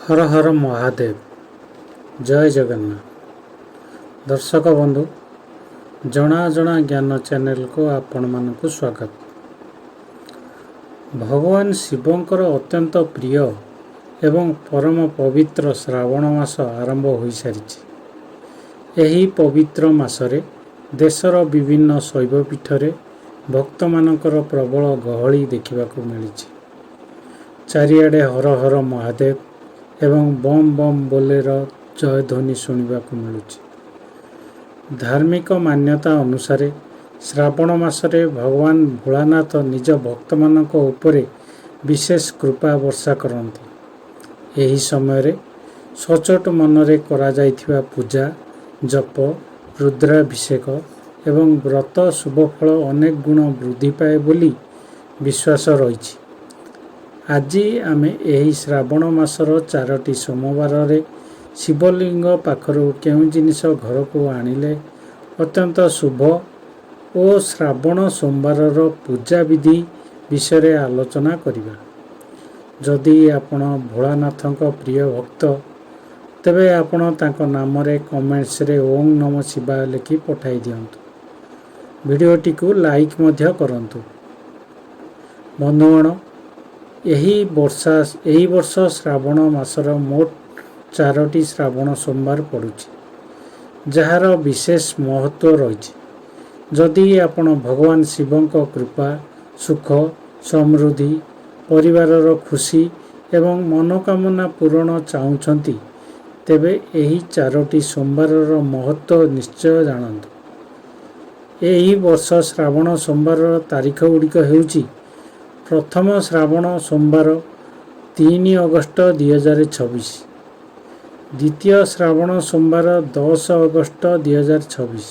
हर हर महादेव जय जगन्नाथ। दर्शक बंधु जना जना ज्ञान चैनल को आपण मानक स्वागत। भगवान शिवंकर अत्यंत प्रिय एवं परम पवित्र श्रावण मास आरंभ हो सारी। यही पवित्र मासरे देशर विभिन्न शैवपीठ भक्त मानकर प्रबल गहली देखा मिली। चारिआडे हर हर महादेव एवं बम बम बोलेर जय ध्वनि शुणा मिलूँ। धार्मिक मान्यता अनुसार श्रावण मासरे भगवान भोलानाथ निज भक्त मानक उपरे विशेष कृपा वर्षा करती। यही समय सचोट मनरे करा जाइथिबा पूजा जप रुद्राभिषेक एवं व्रत शुभफल अनेक गुण वृद्धि पाए बोली विश्वास रही। आज आमे एही श्रावण मासर 4टी सोमवार शिवलिंग पाखरु केउं जिनिस घर को आनिले अत्यंत शुभ और श्रावण सोमवार पूजा विधि विषय आलोचना करिबा। जदि आपण भोलानाथक प्रिय भक्त तेबे आपण तांको नाम रे कमेंट्स रे ओम नमः शिवाय लिखि पठाई दियंतु। वीडियोटी को लाइक मध्य करंतु। बंधुगण यही वर्ष श्रावण मासर मोट 4टी श्रावण सोमवार पड़ुछि जार विशेष महत्व रही। जदि आपण भगवान शिवंक कृपा सुख समृद्धि परिवारर खुशी एवं मनोकामना पूरण चाहूछंती तेबे यही 4टी सोमवारर महत्व निश्चय जानतु। यही वर्ष श्रावण सोमवार तारीख गुड़िक हेउछि प्रथम श्रावण सोमवार 3 अगस्त 2026, द्वितीय श्रावण सोमवार 10 अगस्त 2026,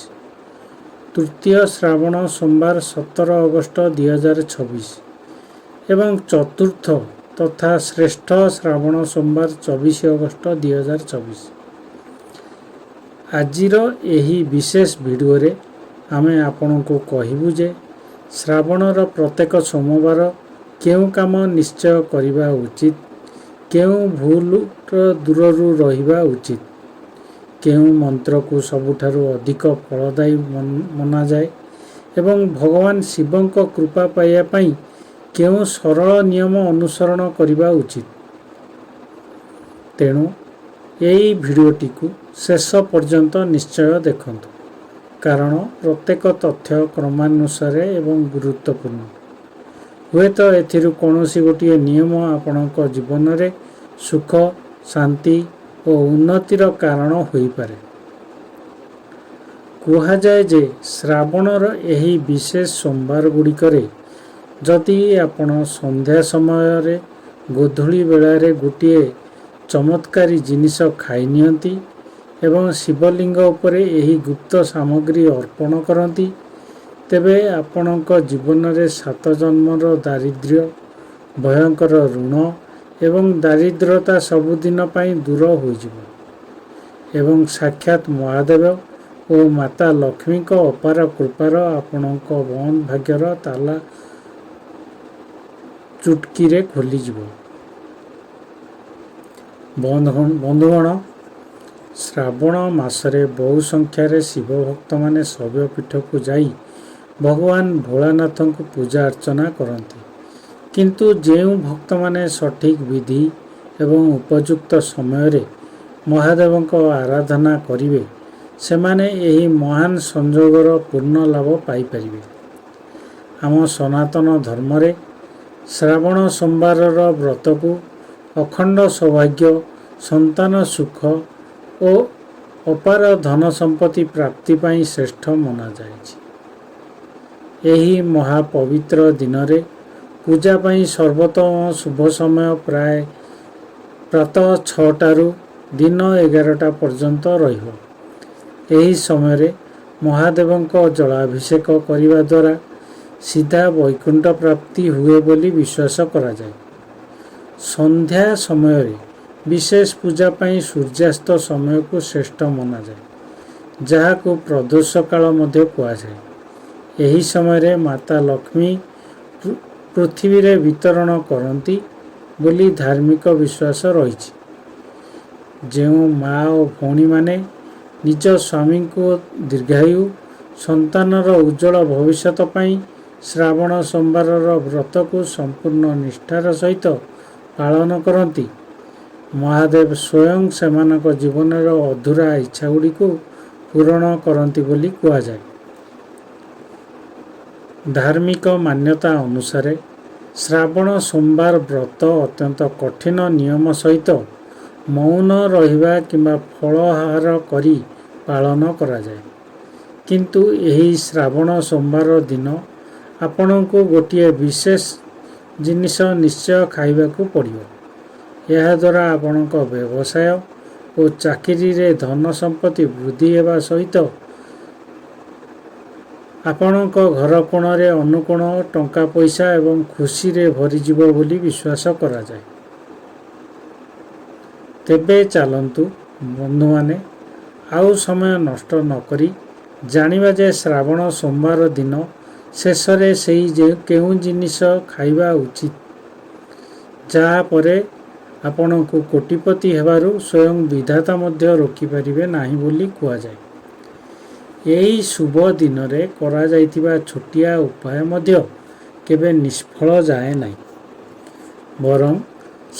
तृतीय श्रावण सोमवार 17 अगस्त 2026 एवं चतुर्थ तथा श्रेष्ठ श्रावण सोमवार 24 अगस्त 2026। आजिर यही विशेष वीडियो रे आमे आपण को कहबू जे श्रावणर प्रत्येक सोमवार केउं काम निश्चय करिबा उचित, केउं भूल दूररू रहिबा उचित, केउं मंत्र को सबुठारु अधिक फलदायी मना जाए एवं भगवान शिवंक कृपा पाइया पई केउं सरल नियम अनुसरण करिबा उचित। तेणु यही भिडियोटी को शेष पर्यंत निश्चय देखंतु कारण प्रत्येक तथ्य क्रमानुसार एवं गुरुत्वपूर्ण। हुए तो एथिरु कौनसी गोटे नियम आपणक जीवन रे सुख शांति और उन्नतिर कारण होई पारे। कहा जाए जे श्रावणर यही विशेष सोमवार गुड़िकरे जदि आपण संध्या समय रे गोधूली बेलारे गोटे चमत्कारी जिनिस खाई नियंती एवं शिवलिंग उपरे यही गुप्त सामग्री अर्पण करती तेबे आपणक जीवन रे 7 जन्मर दारिद्र्य भयंकर ऋण एवं दारिद्रता सबुदिन पाई दूर होइजिबो एवं साक्षात महादेव और माता लक्ष्मी को अपार कृपार आपणक बंद भाग्यर ताला चुटकी रे खोली जिवो। बंधुगण श्रावण मासरे बहु संख्यार शिव भक्त माने शैव पीठ को जाई भगवान भोलानाथ को पूजा अर्चना करती। किंतु जेउ भक्त माने सठिक विधि एवं उपयुक्त समय रे महादेव को आराधना करिवे सेमाने यही महान संजोगर पूर्ण लाभ पाई परिवे। आम सनातन धर्म रे श्रावण सोमवार व्रत को अखंड सौभाग्य संतान सुख और अपार धन संपत्ति प्राप्ति पाई श्रेष्ठ मना जाए। यही महापवित्र दिन रे पूजा पाई सर्वोत्तम शुभ समय प्राय प्रातः 6टारू दिन 11टा पर्यंत रहिबो। यही समय रे महादेवंक जलाभिषेक करिवा द्वारा सीधा वैकुंठ प्राप्ति हुए बोली विश्वास करा जाए। संध्या समय रे विशेष पूजा पाई सूर्यास्त समय को श्रेष्ठ मना जाए जहाँ को प्रदोष काल मध्य कहा जाए। यही समय रे माता लक्ष्मी पृथ्वी रे वितरण करती बोली धार्मिक विश्वास रही। ଯେଉଁ ମା ଓ ଭଉଣୀମାନେ ନିଜ ସ୍ୱାମୀଙ୍କୁ ଦୀର୍ଘାୟୁ, ସନ୍ତାନର ଉଜ୍ଜ୍ୱଳ ଭବିଷ୍ୟତ ପାଇଁ ଶ୍ରାବଣ ସୋମବାରର ବ୍ରତକୁ ସମ୍ପୂର୍ଣ୍ଣ ନିଷ୍ଠାର ସହିତ ପାଳନ କରନ୍ତି, ମହାଦେବ ସ୍ୱୟଂ ସେମାନଙ୍କ ଜୀବନର ଅଧୁରା ଇଚ୍ଛାଗୁଡ଼ିକୁ ପୂରଣ କରନ୍ତି ବୋଲି କୁହାଯାଏ। ଧାର୍ମିକ ମାନ୍ୟତା ଅନୁସାରେ ଶ୍ରାବଣ ସୋମବାର ବ୍ରତ ଅତ୍ୟନ୍ତ କଠିନ ନିୟମ ସହିତ ମୌନ ରହିବା କିମ୍ବା ଫଳାହାର କରି ପାଳନ କରାଯାଏ। କିନ୍ତୁ ଏହି ଶ୍ରାବଣ ସୋମବାର ଦିନ ଆପଣଙ୍କୁ ଗୋଟିଏ ବିଶେଷ ଜିନିଷ ନିଶ୍ଚୟ ଖାଇବାକୁ ପଡ଼ିବ। ଏହାଦ୍ୱାରା ଆପଣଙ୍କ ବ୍ୟବସାୟ ଓ ଚାକିରିରେ ଧନ ସମ୍ପତ୍ତି ବୃଦ୍ଧି ହେବା ସହିତ ଆପଣଙ୍କ ଘର କୋଣରେ ଅନୁକୋଣ ଟଙ୍କା ପଇସା ଏବଂ ଖୁସିରେ ଭରିଯିବ ବୋଲି ବିଶ୍ୱାସ କରାଯାଏ। ତେବେ ଚାଲନ୍ତୁ ବନ୍ଧୁମାନେ, ଆଉ ସମୟ ନଷ୍ଟ ନକରି ଜାଣିବା ଯେ ଶ୍ରାବଣ ସୋମବାର ଦିନ ଶେଷରେ କେଉଁ ଜିନିଷ ଖାଇବା ଉଚିତ, ଯାହା ପରେ ଆପଣଙ୍କୁ କୋଟିପତି ହେବାରୁ ସ୍ୱୟଂ ବିଧାତା ମଧ୍ୟ ରୋକିପାରିବେ ନାହିଁ ବୋଲି କୁହାଯାଏ। ଏହି ଶୁଭ ଦିନରେ କରାଯାଇଥିବା ଛୋଟିଆ ଉପାୟ ମଧ୍ୟ କେବେ ନିଷ୍ଫଳ ଯାଏ ନାହିଁ, ବରଂ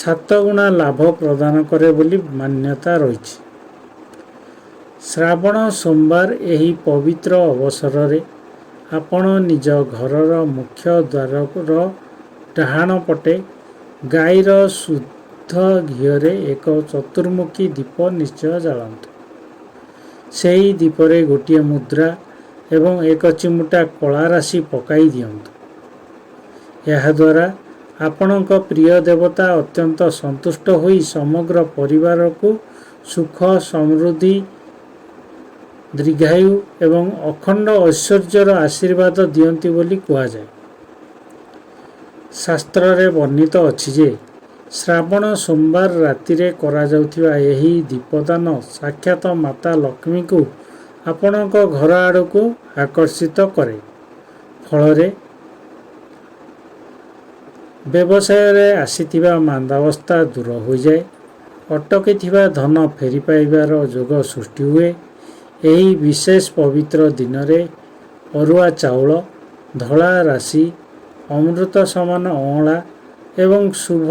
7 ଗୁଣା ଲାଭ ପ୍ରଦାନ କରେ ବୋଲି ମାନ୍ୟତା ରହିଛି। ଶ୍ରାବଣ ସୋମବାର ଏହି ପବିତ୍ର ଅବସରରେ ଆପଣ ନିଜ ଘରର ମୁଖ୍ୟ ଦ୍ୱାରର ଡାହାଣ ପଟେ ଗାଈର ଶୁଦ୍ଧ ଘିଅରେ ଏକ ଚତୁର୍ମୁଖୀ ଦୀପ ନିଶ୍ଚୟ ଜାଳନ୍ତୁ। ସେହି ଦୀପରେ ଗୋଟିଏ ମୁଦ୍ରା ଏବଂ 1 ଚିମୁଟା କଳା ରାଶି ପକାଇ ଦିଅନ୍ତୁ। ଏହାଦ୍ୱାରା ଆପଣଙ୍କ ପ୍ରିୟ ଦେବତା ଅତ୍ୟନ୍ତ ସନ୍ତୁଷ୍ଟ ହୋଇ ସମଗ୍ର ପରିବାରକୁ ସୁଖ, ସମୃଦ୍ଧି, ଦୀର୍ଘାୟୁ ଏବଂ ଅଖଣ୍ଡ ଐଶ୍ୱର୍ଯ୍ୟର ଆଶୀର୍ବାଦ ଦିଅନ୍ତି ବୋଲି କୁହାଯାଏ। ଶାସ୍ତ୍ରରେ ବର୍ଣ୍ଣିତ ଅଛି ଯେ ଶ୍ରାବଣ ସୋମବାର ରାତିରେ କରାଯାଉଥିବା ଏହି ଦୀପଦାନ ସାକ୍ଷାତ ମାତା ଲକ୍ଷ୍ମୀଙ୍କୁ ଆପଣଙ୍କ ଘର ଆଡ଼କୁ ଆକର୍ଷିତ କରେ। ଫଳରେ ବ୍ୟବସାୟରେ ଆସିଥିବା ମାନ୍ଦାବସ୍ଥା ଦୂର ହୋଇଯାଏ, ଅଟକିଥିବା ଧନ ଫେରି ପାଇବାର ଯୋଗ ସୃଷ୍ଟି ହୁଏ। ଏହି ବିଶେଷ ପବିତ୍ର ଦିନରେ ଅରୁଆ ଚାଉଳ, ଧଳା ରାଶି, ଅମୃତ ସମାନ ଅଁଳା ଏବଂ ଶୁଭ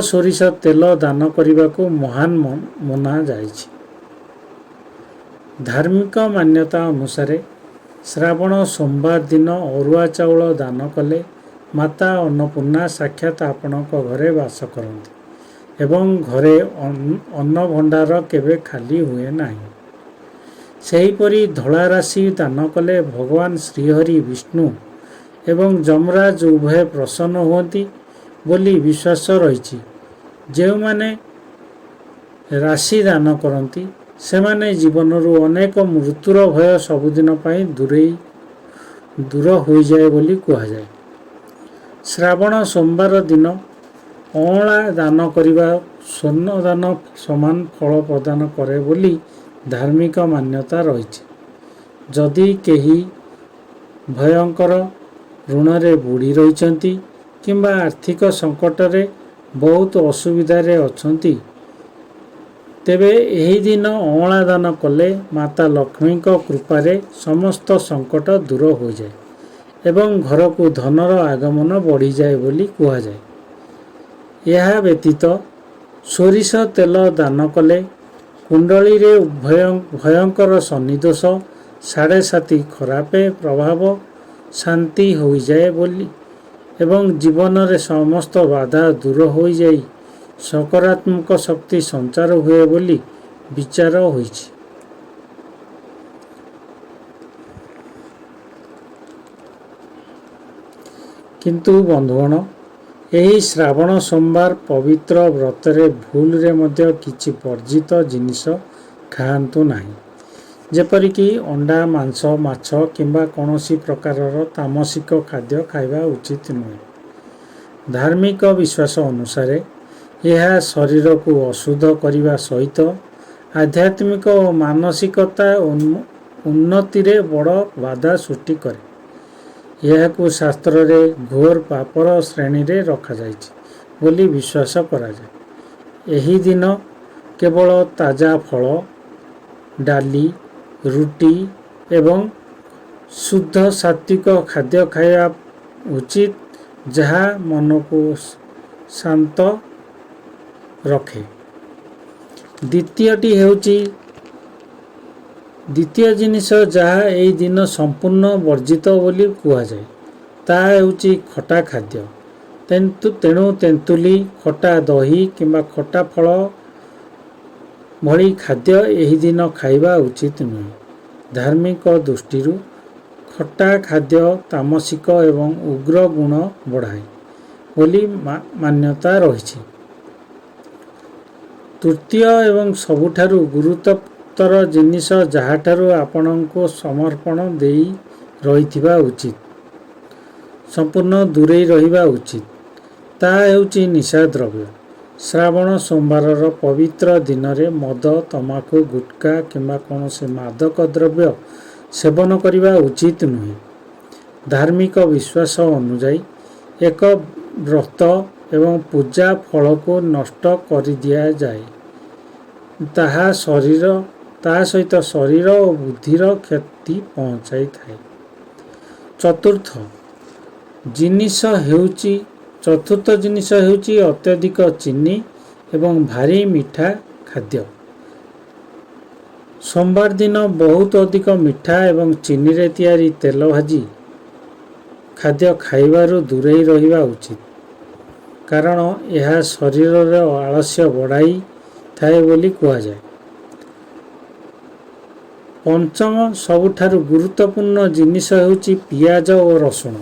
ସୋରିଷ ତେଲ ଦାନ କରିବାକୁ ମହାନ ମନାଯାଇଛି। ଧାର୍ମିକ ମାନ୍ୟତା ଅନୁସାରେ ଶ୍ରାବଣ ସୋମବାର ଦିନ ଅରୁଆ ଚାଉଳ ଦାନ କଲେ ମାତା ଅନ୍ନପୂର୍ଣ୍ଣା ସାକ୍ଷାତ ଆପଣଙ୍କ ଘରେ ବାସ କରନ୍ତି ଏବଂ ଘରେ ଅନ୍ନ ଭଣ୍ଡାର କେବେ ଖାଲି ହୁଏ ନାହିଁ। ସେହିପରି ଧଳା ରାଶି ଦାନ କଲେ ଭଗବାନ ଶ୍ରୀହରି, ବିଷ୍ଣୁ ଏବଂ ଯମରାଜ ଉଭୟ ପ୍ରସନ୍ନ ହୁଅନ୍ତି ବୋଲି ବିଶ୍ୱାସ ରହିଛି। ଯେଉଁମାନେ ରାଶି ଦାନ କରନ୍ତି ସେମାନେ ଜୀବନରୁ ଅନେକ ମୃତ୍ୟୁର ଭୟ ସବୁଦିନ ପାଇଁ ଦୂର ହୋଇଯାଏ ବୋଲି କୁହାଯାଏ। ଶ୍ରାବଣ ସୋମବାର ଦିନ ଅଁଳା ଦାନ କରିବା ସ୍ୱର୍ଣ୍ଣ ଦାନ ସମାନ ଫଳ ପ୍ରଦାନ କରେ ବୋଲି ଧାର୍ମିକ ମାନ୍ୟତା ରହିଛି। ଯଦି କେହି ଭୟଙ୍କର ଋଣରେ ବୁଡ଼ି ରହିଛନ୍ତି କିମ୍ବା ଆର୍ଥିକ ସଙ୍କଟରେ ବହୁତ ଅସୁବିଧାରେ ଅଛନ୍ତି, ତେବେ ଏହି ଦିନ ଅଁଳା ଦାନ କଲେ ମାତା ଲକ୍ଷ୍ମୀଙ୍କ କୃପାରେ ସମସ୍ତ ସଙ୍କଟ ଦୂର ହୋଇଯାଏ ଏବଂ ଘରକୁ ଧନର ଆଗମନ ବଢ଼ିଯାଏ ବୋଲି କୁହାଯାଏ। ଏହା ବ୍ୟତୀତ ସୋରିଷ ତେଲ ଦାନ କଲେ କୁଣ୍ଡଳୀରେ ଭୟଙ୍କର ଶନିଦୋଷ, 7.5 ଖରାପ ପ୍ରଭାବ ଶାନ୍ତି ହୋଇଯାଏ ବୋଲି ଏବଂ ଜୀବନରେ ସମସ୍ତ ବାଧା ଦୂର ହୋଇଯାଇ ସକାରାତ୍ମକ ଶକ୍ତି ସଞ୍ଚାର ହୁଏ ବୋଲି ବିଚାର ହୋଇଛି। କିନ୍ତୁ ବନ୍ଧୁଗଣ, ଏହି ଶ୍ରାବଣ ସୋମବାର ପବିତ୍ର ବ୍ରତରେ ଭୁଲରେ ମଧ୍ୟ କିଛି ବର୍ଜିତ ଜିନିଷ ଖାଆନ୍ତୁ ନାହିଁ, ଯେପରିକି ଅଣ୍ଡା, ମାଂସ, ମାଛ କିମ୍ବା କୌଣସି ପ୍ରକାରର ତାମସିକ ଖାଦ୍ୟ ଖାଇବା ଉଚିତ ନୁହେଁ। ଧାର୍ମିକ ବିଶ୍ୱାସ ଅନୁସାରେ ଏହା ଶରୀରକୁ ଅଶୁଦ୍ଧ କରିବା ସହିତ ଆଧ୍ୟାତ୍ମିକ ଓ ମାନସିକତା ଉନ୍ନତିରେ ବଡ଼ ବାଧା ସୃଷ୍ଟି କରେ। ଏହାକୁ ଶାସ୍ତ୍ରରେ ଘୋର ପାପର ଶ୍ରେଣୀରେ ରଖାଯାଇଛି। ବୋଲି ବିଶ୍ୱାସ କରାଯାଏ। ଏହି ଦିନ କେବଳ ତାଜା ଫଳ, ଡାଲି, ରୁଟି ଏବଂ ଶୁଦ୍ଧ ସାତ୍ତ୍ୱିକ ଖାଦ୍ୟ ଖାଇବା ଉଚିତ, ଯାହା ମନକୁ ଶାନ୍ତ ରଖେ। ଦ୍ୱିତୀୟ ଜିନିଷ ଯାହା ଏହି ଦିନ ସମ୍ପୂର୍ଣ୍ଣ ବର୍ଜିତ ବୋଲି କୁହାଯାଏ, ତାହା ହେଉଛି ଖଟା ଖାଦ୍ୟ। ତେଣୁ ତେନ୍ତୁଳି, ଖଟା ଦହି କିମ୍ବା ଖଟା ଫଳ ଭଳି ଖାଦ୍ୟ ଏହି ଦିନ ଖାଇବା ଉଚିତ ନୁହେଁ। ଧାର୍ମିକ ଦୃଷ୍ଟିରୁ ଖଟା ଖାଦ୍ୟ ତାମସିକ ଏବଂ ଉଗ୍ର ଗୁଣ ବଢ଼ାଏ ବୋଲି ମାନ୍ୟତା ରହିଛି। ତୃତୀୟ ଏବଂ ସବୁଠାରୁ ଗୁରୁତର ଜିନିଷ ଯାହାଠାରୁ ଆପଣଙ୍କୁ ସମର୍ପଣ ଦେଇ ରହିଥିବା ଉଚିତ, ସମ୍ପୂର୍ଣ୍ଣ ଦୂରେଇ ରହିବା ଉଚିତ, ତାହା ହେଉଛି ନିଶାଦ୍ରବ୍ୟ। ଶ୍ରାବଣ ସୋମବାରର ପବିତ୍ର ଦିନରେ ମଦ, ତମାଖୁ, ଗୁଟ୍ଖା କିମ୍ବା କୌଣସି ମାଦକ ଦ୍ରବ୍ୟ ସେବନ କରିବା ଉଚିତ ନୁହେଁ। ଧାର୍ମିକ ବିଶ୍ୱାସ ଅନୁଯାୟୀ ଏକ ବ୍ରତ ଏବଂ ପୂଜା ଫଳକୁ ନଷ୍ଟ କରିଦିଆଯାଏ, ତାହା ସହିତ ଶରୀର ଓ ବୁଦ୍ଧିର କ୍ଷତି ପହଞ୍ଚାଇଥାଏ। ଚତୁର୍ଥ ଜିନିଷ ହେଉଛି ଅତ୍ୟଧିକ ଚିନି ଏବଂ ଭାରି ମିଠା ଖାଦ୍ୟ। ସୋମବାର ଦିନ ବହୁତ ଅଧିକ ମିଠା ଏବଂ ଚିନିରେ ତିଆରି ତେଲ ଭାଜି ଖାଦ୍ୟ ଖାଇବାରୁ ଦୂରେଇ ରହିବା ଉଚିତ, କାରଣ ଏହା ଶରୀରରେ ଆଳସ୍ୟ ବଢ଼ାଇଥାଏ ବୋଲି କୁହାଯାଏ। ପଞ୍ଚମ ସବୁଠାରୁ ଗୁରୁତ୍ୱପୂର୍ଣ୍ଣ ଜିନିଷ ହେଉଛି ପିଆଜ ଓ ରସୁଣ।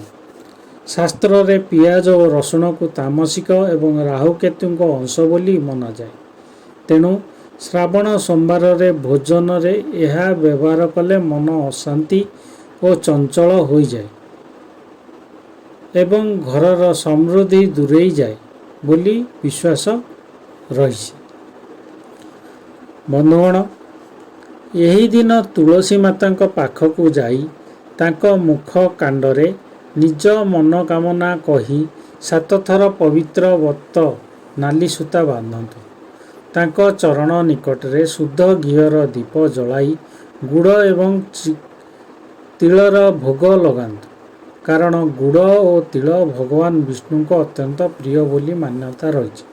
ଶାସ୍ତ୍ରରେ ପିଆଜ ଓ ରସୁଣକୁ ତାମସିକ ଏବଂ ରାହୁକେତୁଙ୍କ ଅଂଶ ବୋଲି ମନାଯାଏ। ତେଣୁ ଶ୍ରାବଣ ସୋମବାରରେ ଭୋଜନରେ ଏହା ବ୍ୟବହାର କଲେ ମନ ଅଶାନ୍ତି ଓ ଚଞ୍ଚଳ ହୋଇଯାଏ ଏବଂ ଘରର ସମୃଦ୍ଧି ଦୂରେଇ ଯାଏ ବୋଲି ବିଶ୍ୱାସ ରହିଛି। ବନ୍ଧୁଗଣ, ଏହି ଦିନ ତୁଳସୀ ମାତାଙ୍କ ପାଖକୁ ଯାଇ ତାଙ୍କ ମୁଖ କାଣ୍ଡରେ ନିଜ ମନୋକାମନା କହି 7 ଥର ପବିତ୍ର ବତ ନାଲି ସୂତା ବାନ୍ଧନ୍ତୁ। ତାଙ୍କ ଚରଣ ନିକଟରେ ଶୁଦ୍ଧ ଘିଅର ଦୀପ ଜଳାଇ ଗୁଡ଼ ଏବଂ ତିଳର ଭୋଗ ଲଗାନ୍ତୁ, କାରଣ ଗୁଡ଼ ଓ ତିଳ ଭଗବାନ ବିଷ୍ଣୁଙ୍କ ଅତ୍ୟନ୍ତ ପ୍ରିୟ ବୋଲି ମାନ୍ୟତା ରହିଛି।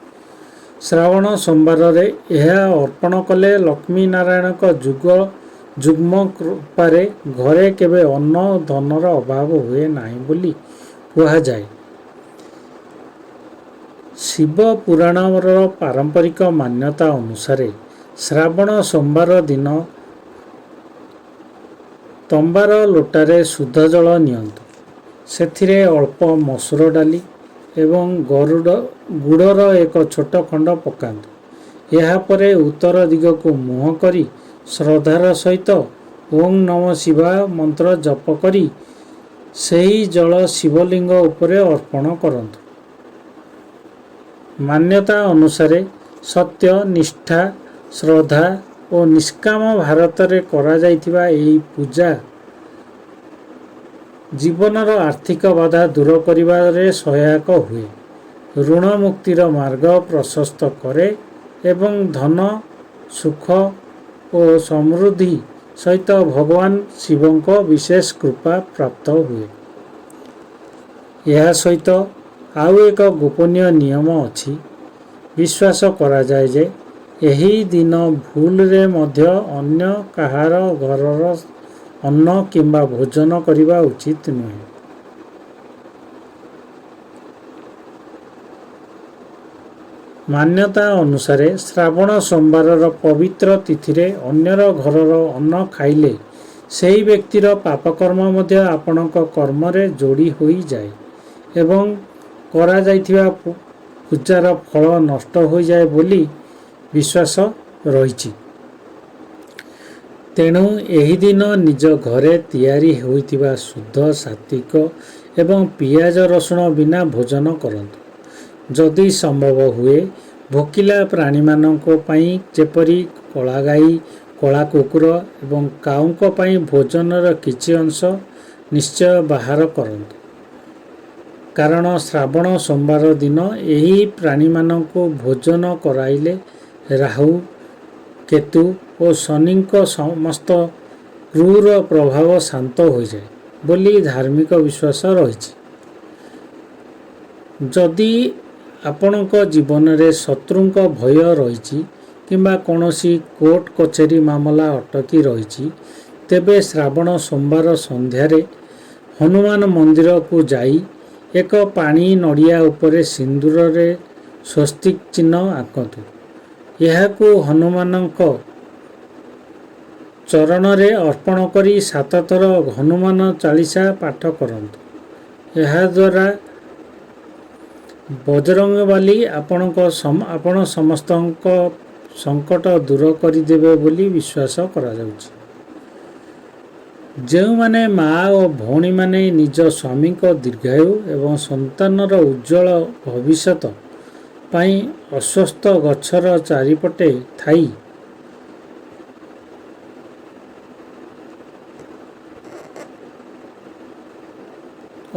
ଶ୍ରାବଣ ସୋମବାରରେ ଏହା ଅର୍ପଣ କଲେ ଲକ୍ଷ୍ମୀ ନାରାୟଣଙ୍କ ଯୁଗ୍ମ କୃପାରେ ଘରେ କେବେ ଅନ୍ନ ଓ ଧନର ଅଭାବ ହୁଏ ନାହିଁ ବୋଲି କୁହାଯାଏ। ଶିବ ପୁରାଣର ପାରମ୍ପରିକ ମାନ୍ୟତା ଅନୁସାରେ ଶ୍ରାବଣ ସୋମବାର ଦିନ ତମ୍ବାର ଲୋଟାରେ ଶୁଦ୍ଧ ଜଳ ନିଅନ୍ତୁ। ସେଥିରେ ଅଳ୍ପ ମସୁର ଡାଲି ଏବଂ ଗୁଡ଼ର ଏକ ଛୋଟ ଖଣ୍ଡ ପକାନ୍ତୁ। ଏହାପରେ ଉତ୍ତର ଦିଗକୁ ମୁହଁ କରି ଶ୍ରଦ୍ଧାର ସହିତ ଓଁ ନମଃ ଶିବାୟ ମନ୍ତ୍ର ଜପ କରି ସେହି ଜଳ ଶିବଲିଙ୍ଗ ଉପରେ ଅର୍ପଣ କରନ୍ତୁ। ମାନ୍ୟତା ଅନୁସାରେ ସତ୍ୟ, ନିଷ୍ଠା, ଶ୍ରଦ୍ଧା ଓ ନିଷ୍କାମ ଭାରତରେ କରାଯାଇଥିବା ଏହି ପୂଜା ଜୀବନର ଆର୍ଥିକ ବାଧା ଦୂର କରିବାରେ ସହାୟକ ହୁଏ, ଋଣ ମୁକ୍ତିର ମାର୍ଗ ପ୍ରଶସ୍ତ କରେ ଏବଂ ଧନ, ସୁଖ ଓ ସମୃଦ୍ଧି ସହିତ ଭଗବାନ ଶିବଙ୍କ ବିଶେଷ କୃପା ପ୍ରାପ୍ତ ହୁଏ। ଏହା ସହିତ ଆଉ ଏକ ଗୋପନୀୟ ନିୟମ ଅଛି। ବିଶ୍ୱାସ କରାଯାଏ ଯେ ଏହି ଦିନ ଭୁଲରେ ମଧ୍ୟ ଅନ୍ୟ କାହାର ଘରର ଅନ୍ନ କିମ୍ବା ଭୋଜନ କରିବା ଉଚିତ ନୁହେଁ। ମାନ୍ୟତା ଅନୁସାରେ ଶ୍ରାବଣ ସୋମବାରର ପବିତ୍ର ତିଥିରେ ଅନ୍ୟର ଘରର ଅନ୍ନ ଖାଇଲେ ସେହି ବ୍ୟକ୍ତିର ପାପକର୍ମ ମଧ୍ୟ ଆପଣଙ୍କ କର୍ମରେ ଯୋଡ଼ି ହୋଇଯାଏ ଏବଂ କରାଯାଇଥିବା ପୂଜାର ଫଳ ନଷ୍ଟ ହୋଇଯାଏ ବୋଲି ବିଶ୍ୱାସ ରହିଛି। ତେଣୁ ଏହି ଦିନ ନିଜ ଘରେ ତିଆରି ହୋଇଥିବା ଶୁଦ୍ଧ, ସାତ୍ତ୍ୱିକ ଏବଂ ପିଆଜ ରସୁଣ ବିନା ଭୋଜନ କରନ୍ତୁ। ଯଦି ସମ୍ଭବ ହୁଏ, ଭୋକିଲା ପ୍ରାଣୀମାନଙ୍କ ପାଇଁ ଯେପରି କଳା ଗାଈ, କଳା କୁକୁର ଏବଂ କାଉଙ୍କ ପାଇଁ ଭୋଜନର କିଛି ଅଂଶ ନିଶ୍ଚୟ ବାହାର କରନ୍ତୁ। କାରଣ ଶ୍ରାବଣ ସୋମବାର ଦିନ ଏହି ପ୍ରାଣୀମାନଙ୍କୁ ଭୋଜନ କରାଇଲେ ରାହୁ, କେତୁ ଓ ଶନିଙ୍କ ସମସ୍ତ କ୍ରୂର ପ୍ରଭାବ ଶାନ୍ତ ହୋଇଯାଏ ବୋଲି ଧାର୍ମିକ ବିଶ୍ୱାସ ରହିଛି। ଯଦି ଆପଣଙ୍କ ଜୀବନରେ ଶତ୍ରୁଙ୍କ ଭୟ ରହିଛି କିମ୍ବା କୌଣସି କୋର୍ଟ କଚେରୀ ମାମଲା ଅଟକି ରହିଛି, ତେବେ ଶ୍ରାବଣ ସୋମବାର ସନ୍ଧ୍ୟାରେ ହନୁମାନ ମନ୍ଦିରକୁ ଯାଇ ଏକ ପାଣି ନଡ଼ିଆ ଉପରେ ସିନ୍ଦୁରରେ ସ୍ୱସ୍ତିକ ଚିହ୍ନ ଆଙ୍କନ୍ତୁ। ଏହାକୁ ହନୁମାନଙ୍କ ଚରଣରେ ଅର୍ପଣ କରି 7 ଥର ହନୁମାନ ଚାଳିସା ପାଠ କରନ୍ତୁ। ଏହାଦ୍ୱାରା ବଜରଙ୍ଗବାଲି ଆପଣ ସମସ୍ତଙ୍କ ସଙ୍କଟ ଦୂର କରିଦେବେ ବୋଲି ବିଶ୍ୱାସ କରାଯାଉଛି। ଯେଉଁମାନେ ମା ଓ ଭଉଣୀମାନେ ନିଜ ସ୍ୱାମୀଙ୍କ ଦୀର୍ଘାୟୁ ଏବଂ ସନ୍ତାନର ଉଜ୍ଜ୍ୱଳ ଭବିଷ୍ୟତ ପାଇଁ ଅଶ୍ୱତ୍ଥ ଗଛର ଚାରିପଟେ ଥାଇ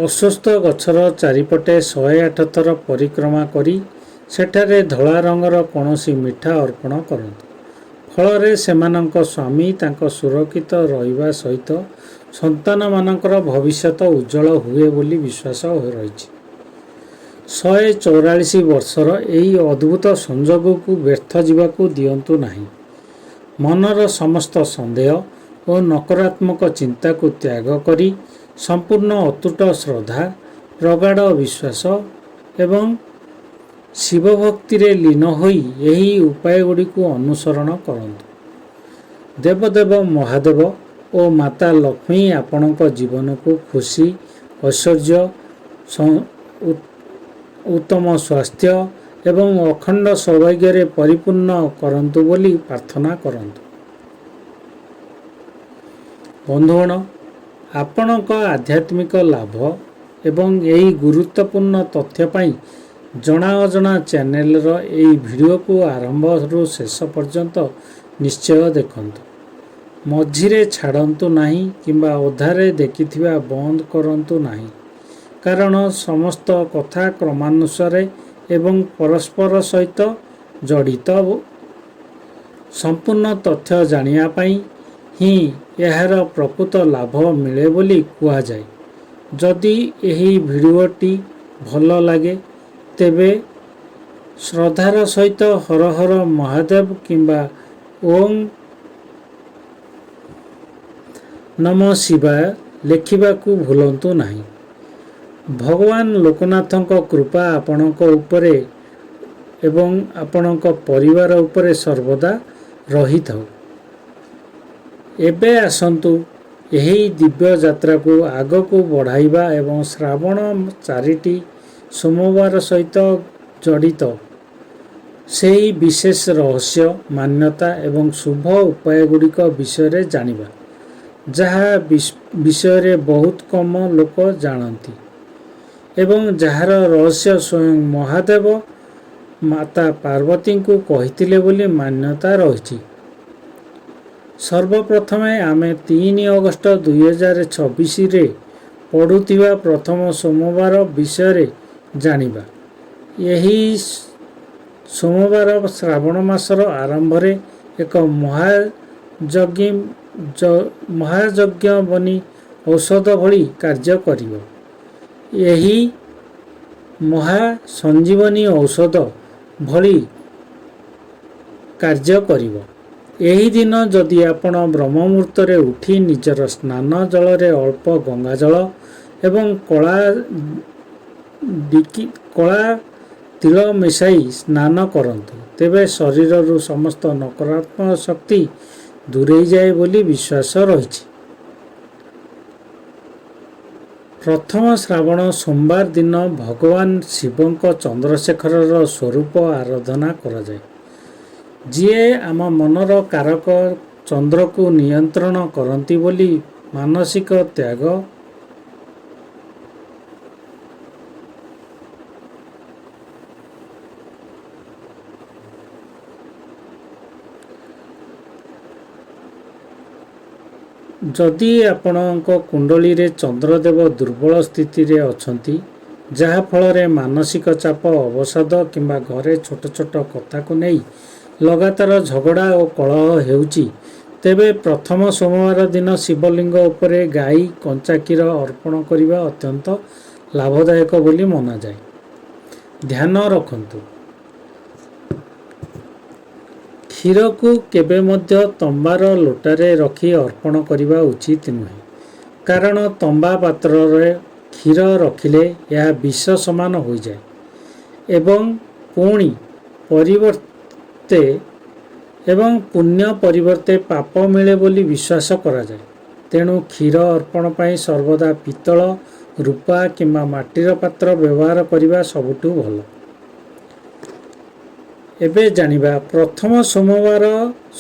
ଅଶ୍ୱତ୍ଥ ଗଛର ଚାରିପଟେ 108 ଥର ପରିକ୍ରମା କରି ସେଠାରେ ଧଳା ରଙ୍ଗର କୌଣସି ମିଠା ଅର୍ପଣ କରନ୍ତୁ। ଫଳରେ ସେମାନଙ୍କ ସ୍ୱାମୀ ତାଙ୍କ ସୁରକ୍ଷିତ ରହିବା ସହିତ ସନ୍ତାନମାନଙ୍କର ଭବିଷ୍ୟତ ଉଜ୍ଜ୍ୱଳ ହୁଏ ବୋଲି ବିଶ୍ୱାସ ରହିଛି। 144 ବର୍ଷର ଏହି ଅଦ୍ଭୁତ ସଂଯୋଗକୁ ବ୍ୟର୍ଥ ଯିବାକୁ ଦିଅନ୍ତୁ ନାହିଁ। ମନର ସମସ୍ତ ସନ୍ଦେହ ଓ ନକାରାତ୍ମକ ଚିନ୍ତାକୁ ତ୍ୟାଗ କରି ସମ୍ପୂର୍ଣ୍ଣ ଅତୁଟ ଶ୍ରଦ୍ଧା, ପ୍ରଗାଢ଼ ବିଶ୍ୱାସ ଏବଂ ଶିବ ଭକ୍ତିରେ ଲୀନ ହୋଇ ଏହି ଉପାୟଗୁଡ଼ିକୁ ଅନୁସରଣ କରନ୍ତୁ। ଦେବଦେବ ମହାଦେବ ଓ ମାତା ଲକ୍ଷ୍ମୀ ଆପଣଙ୍କ ଜୀବନକୁ ଖୁସି, ଐଶ୍ୱର୍ଯ୍ୟ, ଉତ୍ତମ ସ୍ୱାସ୍ଥ୍ୟ ଏବଂ ଅଖଣ୍ଡ ସୌଭାଗ୍ୟରେ ପରିପୂର୍ଣ୍ଣ କରନ୍ତୁ ବୋଲି ପ୍ରାର୍ଥନା କରନ୍ତୁ। ବନ୍ଧୁଗଣ, ଆପଣଙ୍କ ଆଧ୍ୟାତ୍ମିକ ଲାଭ ଏବଂ ଏହି ଗୁରୁତ୍ୱପୂର୍ଣ୍ଣ ତଥ୍ୟ ପାଇଁ ଜଣା ଅଜଣା ଚ୍ୟାନେଲର ଏହି ଭିଡ଼ିଓକୁ ଆରମ୍ଭରୁ ଶେଷ ପର୍ଯ୍ୟନ୍ତ ନିଶ୍ଚୟ ଦେଖନ୍ତୁ। ମଝିରେ ଛାଡ଼ନ୍ତୁ ନାହିଁ କିମ୍ବା ଅଧାରେ ଦେଖିଥିବା ବନ୍ଦ କରନ୍ତୁ ନାହିଁ, କାରଣ ସମସ୍ତ କଥା କ୍ରମାନୁସାରେ ଏବଂ ପରସ୍ପର ସହିତ ଜଡ଼ିତ। ସମ୍ପୂର୍ଣ୍ଣ ତଥ୍ୟ ଜାଣିବା ପାଇଁ ହିଁ ଏହାର ପ୍ରକୃତ ଲାଭ ମିଳେ ବୋଲି କୁହାଯାଏ। ଯଦି ଏହି ଭିଡ଼ିଓଟି ଭଲ ଲାଗେ ତେବେ ଶ୍ରଦ୍ଧାର ସହିତ ହର ହର ମହାଦେବ କିମ୍ବା ଓଂ ନମଃ ଶିବାୟ ଲେଖିବାକୁ ଭୁଲନ୍ତୁ ନାହିଁ। ଭଗବାନ ଲୋକନାଥଙ୍କ କୃପା ଆପଣଙ୍କ ଉପରେ ଏବଂ ଆପଣଙ୍କ ପରିବାର ଉପରେ ସର୍ବଦା ରହିଥାଉ। ଏବେ ଆସନ୍ତୁ ଏହି ଦିବ୍ୟ ଯାତ୍ରାକୁ ଆଗକୁ ବଢ଼ାଇବା ଏବଂ ଶ୍ରାବଣ 4ଟି ସୋମବାର ସହିତ ଜଡ଼ିତ ସେହି ବିଶେଷ ରହସ୍ୟ, ମାନ୍ୟତା ଏବଂ ଶୁଭ ଉପାୟଗୁଡ଼ିକ ବିଷୟରେ ଜାଣିବା, ଯାହା ବିଷୟରେ ବହୁତ କମ ଲୋକ ଜାଣନ୍ତି ଏବଂ ଯାହାର ରହସ୍ୟ ସ୍ୱୟଂ ମହାଦେବ ମାତା ପାର୍ବତୀଙ୍କୁ କହିଥିଲେ ବୋଲି ମାନ୍ୟତା ରହିଛି। ସର୍ବପ୍ରଥମେ ଆମେ 3 ଅଗଷ୍ଟ 2026ରେ ପଡ଼ୁଥିବା ପ୍ରଥମ ସୋମବାର ବିଷୟରେ ଜାଣିବା। ଏହି ସୋମବାର ଶ୍ରାବଣ ମାସର ଆରମ୍ଭରେ ଏକ ମହାଯଜ୍ଞ ବନି ଔଷଧ ଭଳି କାର୍ଯ୍ୟ କରିବ। ଏହି ମହାସଞ୍ଜୀବନୀ ଔଷଧ ଭଳି କାର୍ଯ୍ୟ କରିବ। ଏହି ଦିନ ଯଦି ଆପଣ ବ୍ରହ୍ମ ମୁହୂର୍ତ୍ତରେ ଉଠି ନିଜର ସ୍ନାନ ଜଳରେ ଅଳ୍ପ ଗଙ୍ଗାଜଳ ଏବଂ କଳା ତିଳ ମିଶାଇ ସ୍ନାନ କରନ୍ତି, ତେବେ ଶରୀରରୁ ସମସ୍ତ ନକାରାତ୍ମକ ଶକ୍ତି ଦୂରେଇଯାଏ ବୋଲି ବିଶ୍ୱାସ ରହିଛି। ପ୍ରଥମ ଶ୍ରାବଣ ସୋମବାର ଦିନ ଭଗବାନ ଶିବଙ୍କ ଚନ୍ଦ୍ରଶେଖରର ସ୍ୱରୂପ ଆରାଧନା କରାଯାଏ, ଯିଏ ଆମ ମନର କାରକ ଚନ୍ଦ୍ରକୁ ନିୟନ୍ତ୍ରଣ କରନ୍ତି ବୋଲି ମାନସିକ ତ୍ୟାଗ ଯଦି ଆପଣଙ୍କ କୁଣ୍ଡଳୀରେ ଚନ୍ଦ୍ରଦେବ ଦୁର୍ବଳ ସ୍ଥିତିରେ ଅଛନ୍ତି ଯାହାଫଳରେ ମାନସିକ ଚାପ, ଅବସାଦ କିମ୍ବା ଘରେ ଛୋଟ ଛୋଟ କଥାକୁ ନେଇ ଲଗାତାର ଝଗଡ଼ା ଓ କଳହ ହେଉଛି, ତେବେ ପ୍ରଥମ ସୋମବାର ଦିନ ଶିବଲିଙ୍ଗ ଉପରେ ଗାଈ କଞ୍ଚା କ୍ଷୀର ଅର୍ପଣ କରିବା ଅତ୍ୟନ୍ତ ଲାଭଦାୟକ ବୋଲି ମନାଯାଏ। ଧ୍ୟାନ ରଖନ୍ତୁ, କ୍ଷୀରକୁ କେବେ ମଧ୍ୟ ତମ୍ବାର ଲୋଟାରେ ରଖି ଅର୍ପଣ କରିବା ଉଚିତ ନୁହେଁ, କାରଣ ତମ୍ବା ପାତ୍ରରେ କ୍ଷୀର ରଖିଲେ ଏହା ବିଷ ସମାନ ହୋଇଯାଏ ଏବଂ ପୁଣ୍ୟ ପରିବର୍ତ୍ତେ ପାପ ମିଳେ ବୋଲି ବିଶ୍ୱାସ କରାଯାଏ। ତେଣୁ କ୍ଷୀର ଅର୍ପଣ ପାଇଁ ସର୍ବଦା ପିତ୍ତଳ, ରୂପା କିମ୍ବା ମାଟିର ପାତ୍ର ବ୍ୟବହାର କରିବା ସବୁଠୁ ଭଲ। ଏବେ ଜାଣିବା, ପ୍ରଥମ ସୋମବାର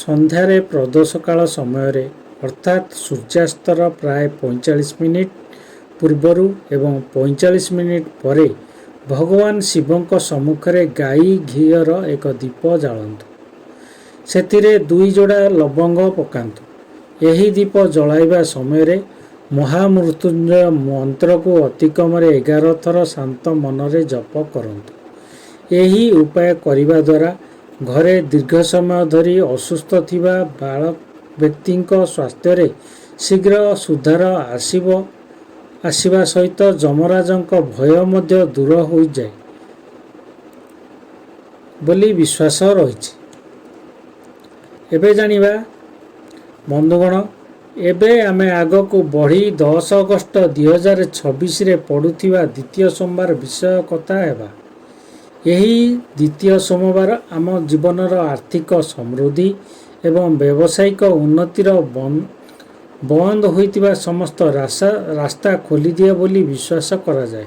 ସନ୍ଧ୍ୟାରେ ପ୍ରଦୋଷକାଳ ସମୟରେ ଅର୍ଥାତ୍ ସୂର୍ଯ୍ୟାସ୍ତର ପ୍ରାୟ 45 ମିନିଟ୍ ପୂର୍ବରୁ ଏବଂ 45 ମିନିଟ୍ ପରେ ଭଗବାନ ଶିବଙ୍କ ସମ୍ମୁଖରେ ଗାଈ ଘିଅର ଏକ ଦୀପ ଜାଳନ୍ତୁ। ସେଥିରେ 2 ଯୋଡ଼ା ଲବଙ୍ଗ ପକାନ୍ତୁ। ଏହି ଦୀପ ଜଳାଇବା ସମୟରେ ମହାମୃତ୍ୟୁଞ୍ଜୟ ମନ୍ତ୍ରକୁ ଅତିକମରେ 11 ଥର ଶାନ୍ତ ମନରେ ଜପ କରନ୍ତୁ। ଏହି ଉପାୟ କରିବା ଦ୍ୱାରା ଘରେ ଦୀର୍ଘ ସମୟ ଧରି ଅସୁସ୍ଥ ଥିବା ବ୍ୟକ୍ତିଙ୍କ ସ୍ୱାସ୍ଥ୍ୟରେ ଶୀଘ୍ର ସୁଧାର ଆସିବା ସହିତ ଯମରାଜଙ୍କ ଭୟ ମଧ୍ୟ ଦୂର ହୋଇଯାଏ ବୋଲି ବିଶ୍ୱାସ ରହିଛି। ଏବେ ଜାଣିବା ବନ୍ଧୁଗଣ, ଏବେ ଆମେ ଆଗକୁ ବଢ଼ି 10 ଅଗଷ୍ଟ 2026ରେ ପଡ଼ୁଥିବା ଦ୍ୱିତୀୟ ସୋମବାର ବିଷୟ କଥା ହେବା। ଏହି ଦ୍ୱିତୀୟ ସୋମବାର ଆମ ଜୀବନର ଆର୍ଥିକ ସମୃଦ୍ଧି ଏବଂ ବ୍ୟବସାୟିକ ଉନ୍ନତିର ବନ୍ଦ ହୋଇଥିବା ସମସ୍ତ ରାସ୍ତା ଖୋଲିଦିଏ ବୋଲି ବିଶ୍ୱାସ କରାଯାଏ।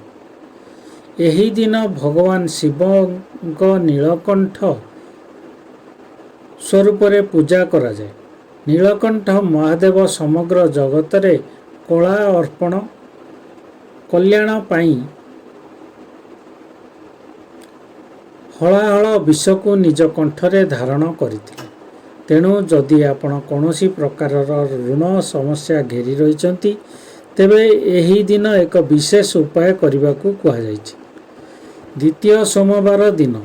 ଏହି ଦିନ ଭଗବାନ ଶିବଙ୍କ ନୀଳକଣ୍ଠ ସ୍ୱରୂପରେ ପୂଜା କରାଯାଏ। ନୀଳକଣ୍ଠ ମହାଦେବ ସମଗ୍ର ଜଗତରେ କଲ୍ୟାଣ ପାଇଁ ହଳାହଳ ବିଷକୁ ନିଜ କଣ୍ଠରେ ଧାରଣ କରିଥିଲେ। ତେଣୁ ଯଦି ଆପଣ କୌଣସି ପ୍ରକାରର ଋଣ ସମସ୍ୟା ଘେରି ରହିଛନ୍ତି, ତେବେ ଏହି ଦିନ ଏକ ବିଶେଷ ଉପାୟ କରିବାକୁ କୁହାଯାଇଛି। ଦ୍ୱିତୀୟ ସୋମବାର ଦିନ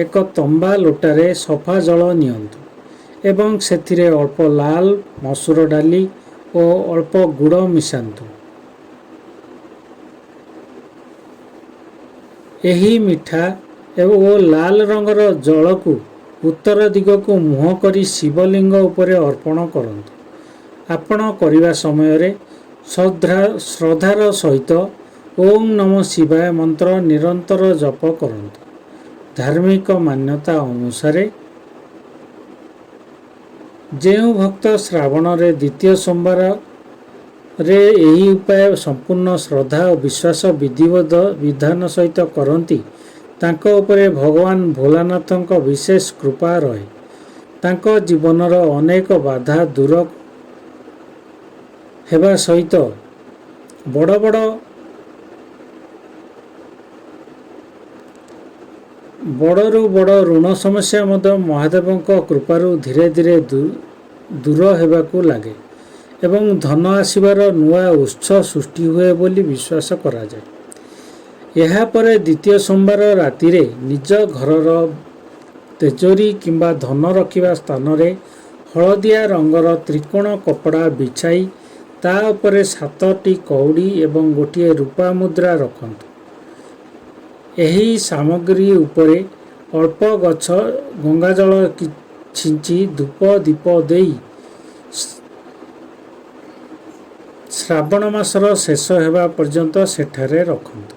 ଏକ ତମ୍ବା ଲୋଟାରେ ସଫା ଜଳ ନିଅନ୍ତୁ ଏବଂ ସେଥିରେ ଅଳ୍ପ ଲାଲ ମସୁର ଡାଲି ଓ ଅଳ୍ପ ଗୁଡ଼ ମିଶାନ୍ତୁ। ଏହି ମିଠା ଓ ଲାଲ ରଙ୍ଗର ଜଳକୁ ଉତ୍ତର ଦିଗକୁ ମୁହଁ କରି ଶିବଲିଙ୍ଗ ଉପରେ ଅର୍ପଣ କରନ୍ତୁ। ଆପଣ କରିବା ସମୟରେ ଶ୍ରଦ୍ଧାର ସହିତ ଓଁ ନମଃ ଶିବାୟ ମନ୍ତ୍ର ନିରନ୍ତର ଜପ କରନ୍ତୁ। ଧାର୍ମିକ ମାନ୍ୟତା ଅନୁସାରେ ଯେଉଁ ଭକ୍ତ ଶ୍ରାବଣରେ ଦ୍ୱିତୀୟ ସୋମବାରରେ ଏହି ଉପାୟ ସମ୍ପୂର୍ଣ୍ଣ ଶ୍ରଦ୍ଧା ଓ ବିଶ୍ୱାସ ବିଧାନ ସହିତ କରନ୍ତି, ତାଙ୍କ ଉପରେ ଭଗବାନ ଭୋଳାନାଥଙ୍କ ବିଶେଷ କୃପା ରହେ। ତାଙ୍କ ଜୀବନର ଅନେକ ବାଧା ଦୂର ହେବା ସହିତ ବଡ଼ରୁ ବଡ଼ ଋଣ ସମସ୍ୟା ମଧ୍ୟ ମହାଦେବଙ୍କ କୃପାରୁ ଧୀରେ ଧୀରେ ଦୂର ହେବାକୁ ଲାଗେ ଏବଂ ଧନ ଆସିବାର ନୂଆ ଉତ୍ସ ସୃଷ୍ଟି ହୁଏ ବୋଲି ବିଶ୍ୱାସ କରାଯାଏ। ଏହାପରେ ଦ୍ୱିତୀୟ ସୋମବାର ରାତିରେ ନିଜ ଘରର ତେଜୋରୀ କିମ୍ବା ଧନ ରଖିବା ସ୍ଥାନରେ ହଳଦିଆ ରଙ୍ଗର ତ୍ରିକୋଣ କପଡ଼ା ବିଛାଇ ତା ଉପରେ 7ଟି କଉଡ଼ି ଏବଂ ଗୋଟିଏ ରୂପା ମୁଦ୍ରା ରଖନ୍ତୁ। ଏହି ସାମଗ୍ରୀ ଉପରେ ଅଳ୍ପ ଗଙ୍ଗାଜଳ ଛିଞ୍ଚି ଧୂପ ଦୀପ ଦେଇ ଶ୍ରାବଣ ମାସର ଶେଷ ହେବା ପର୍ଯ୍ୟନ୍ତ ସେଠାରେ ରଖନ୍ତୁ।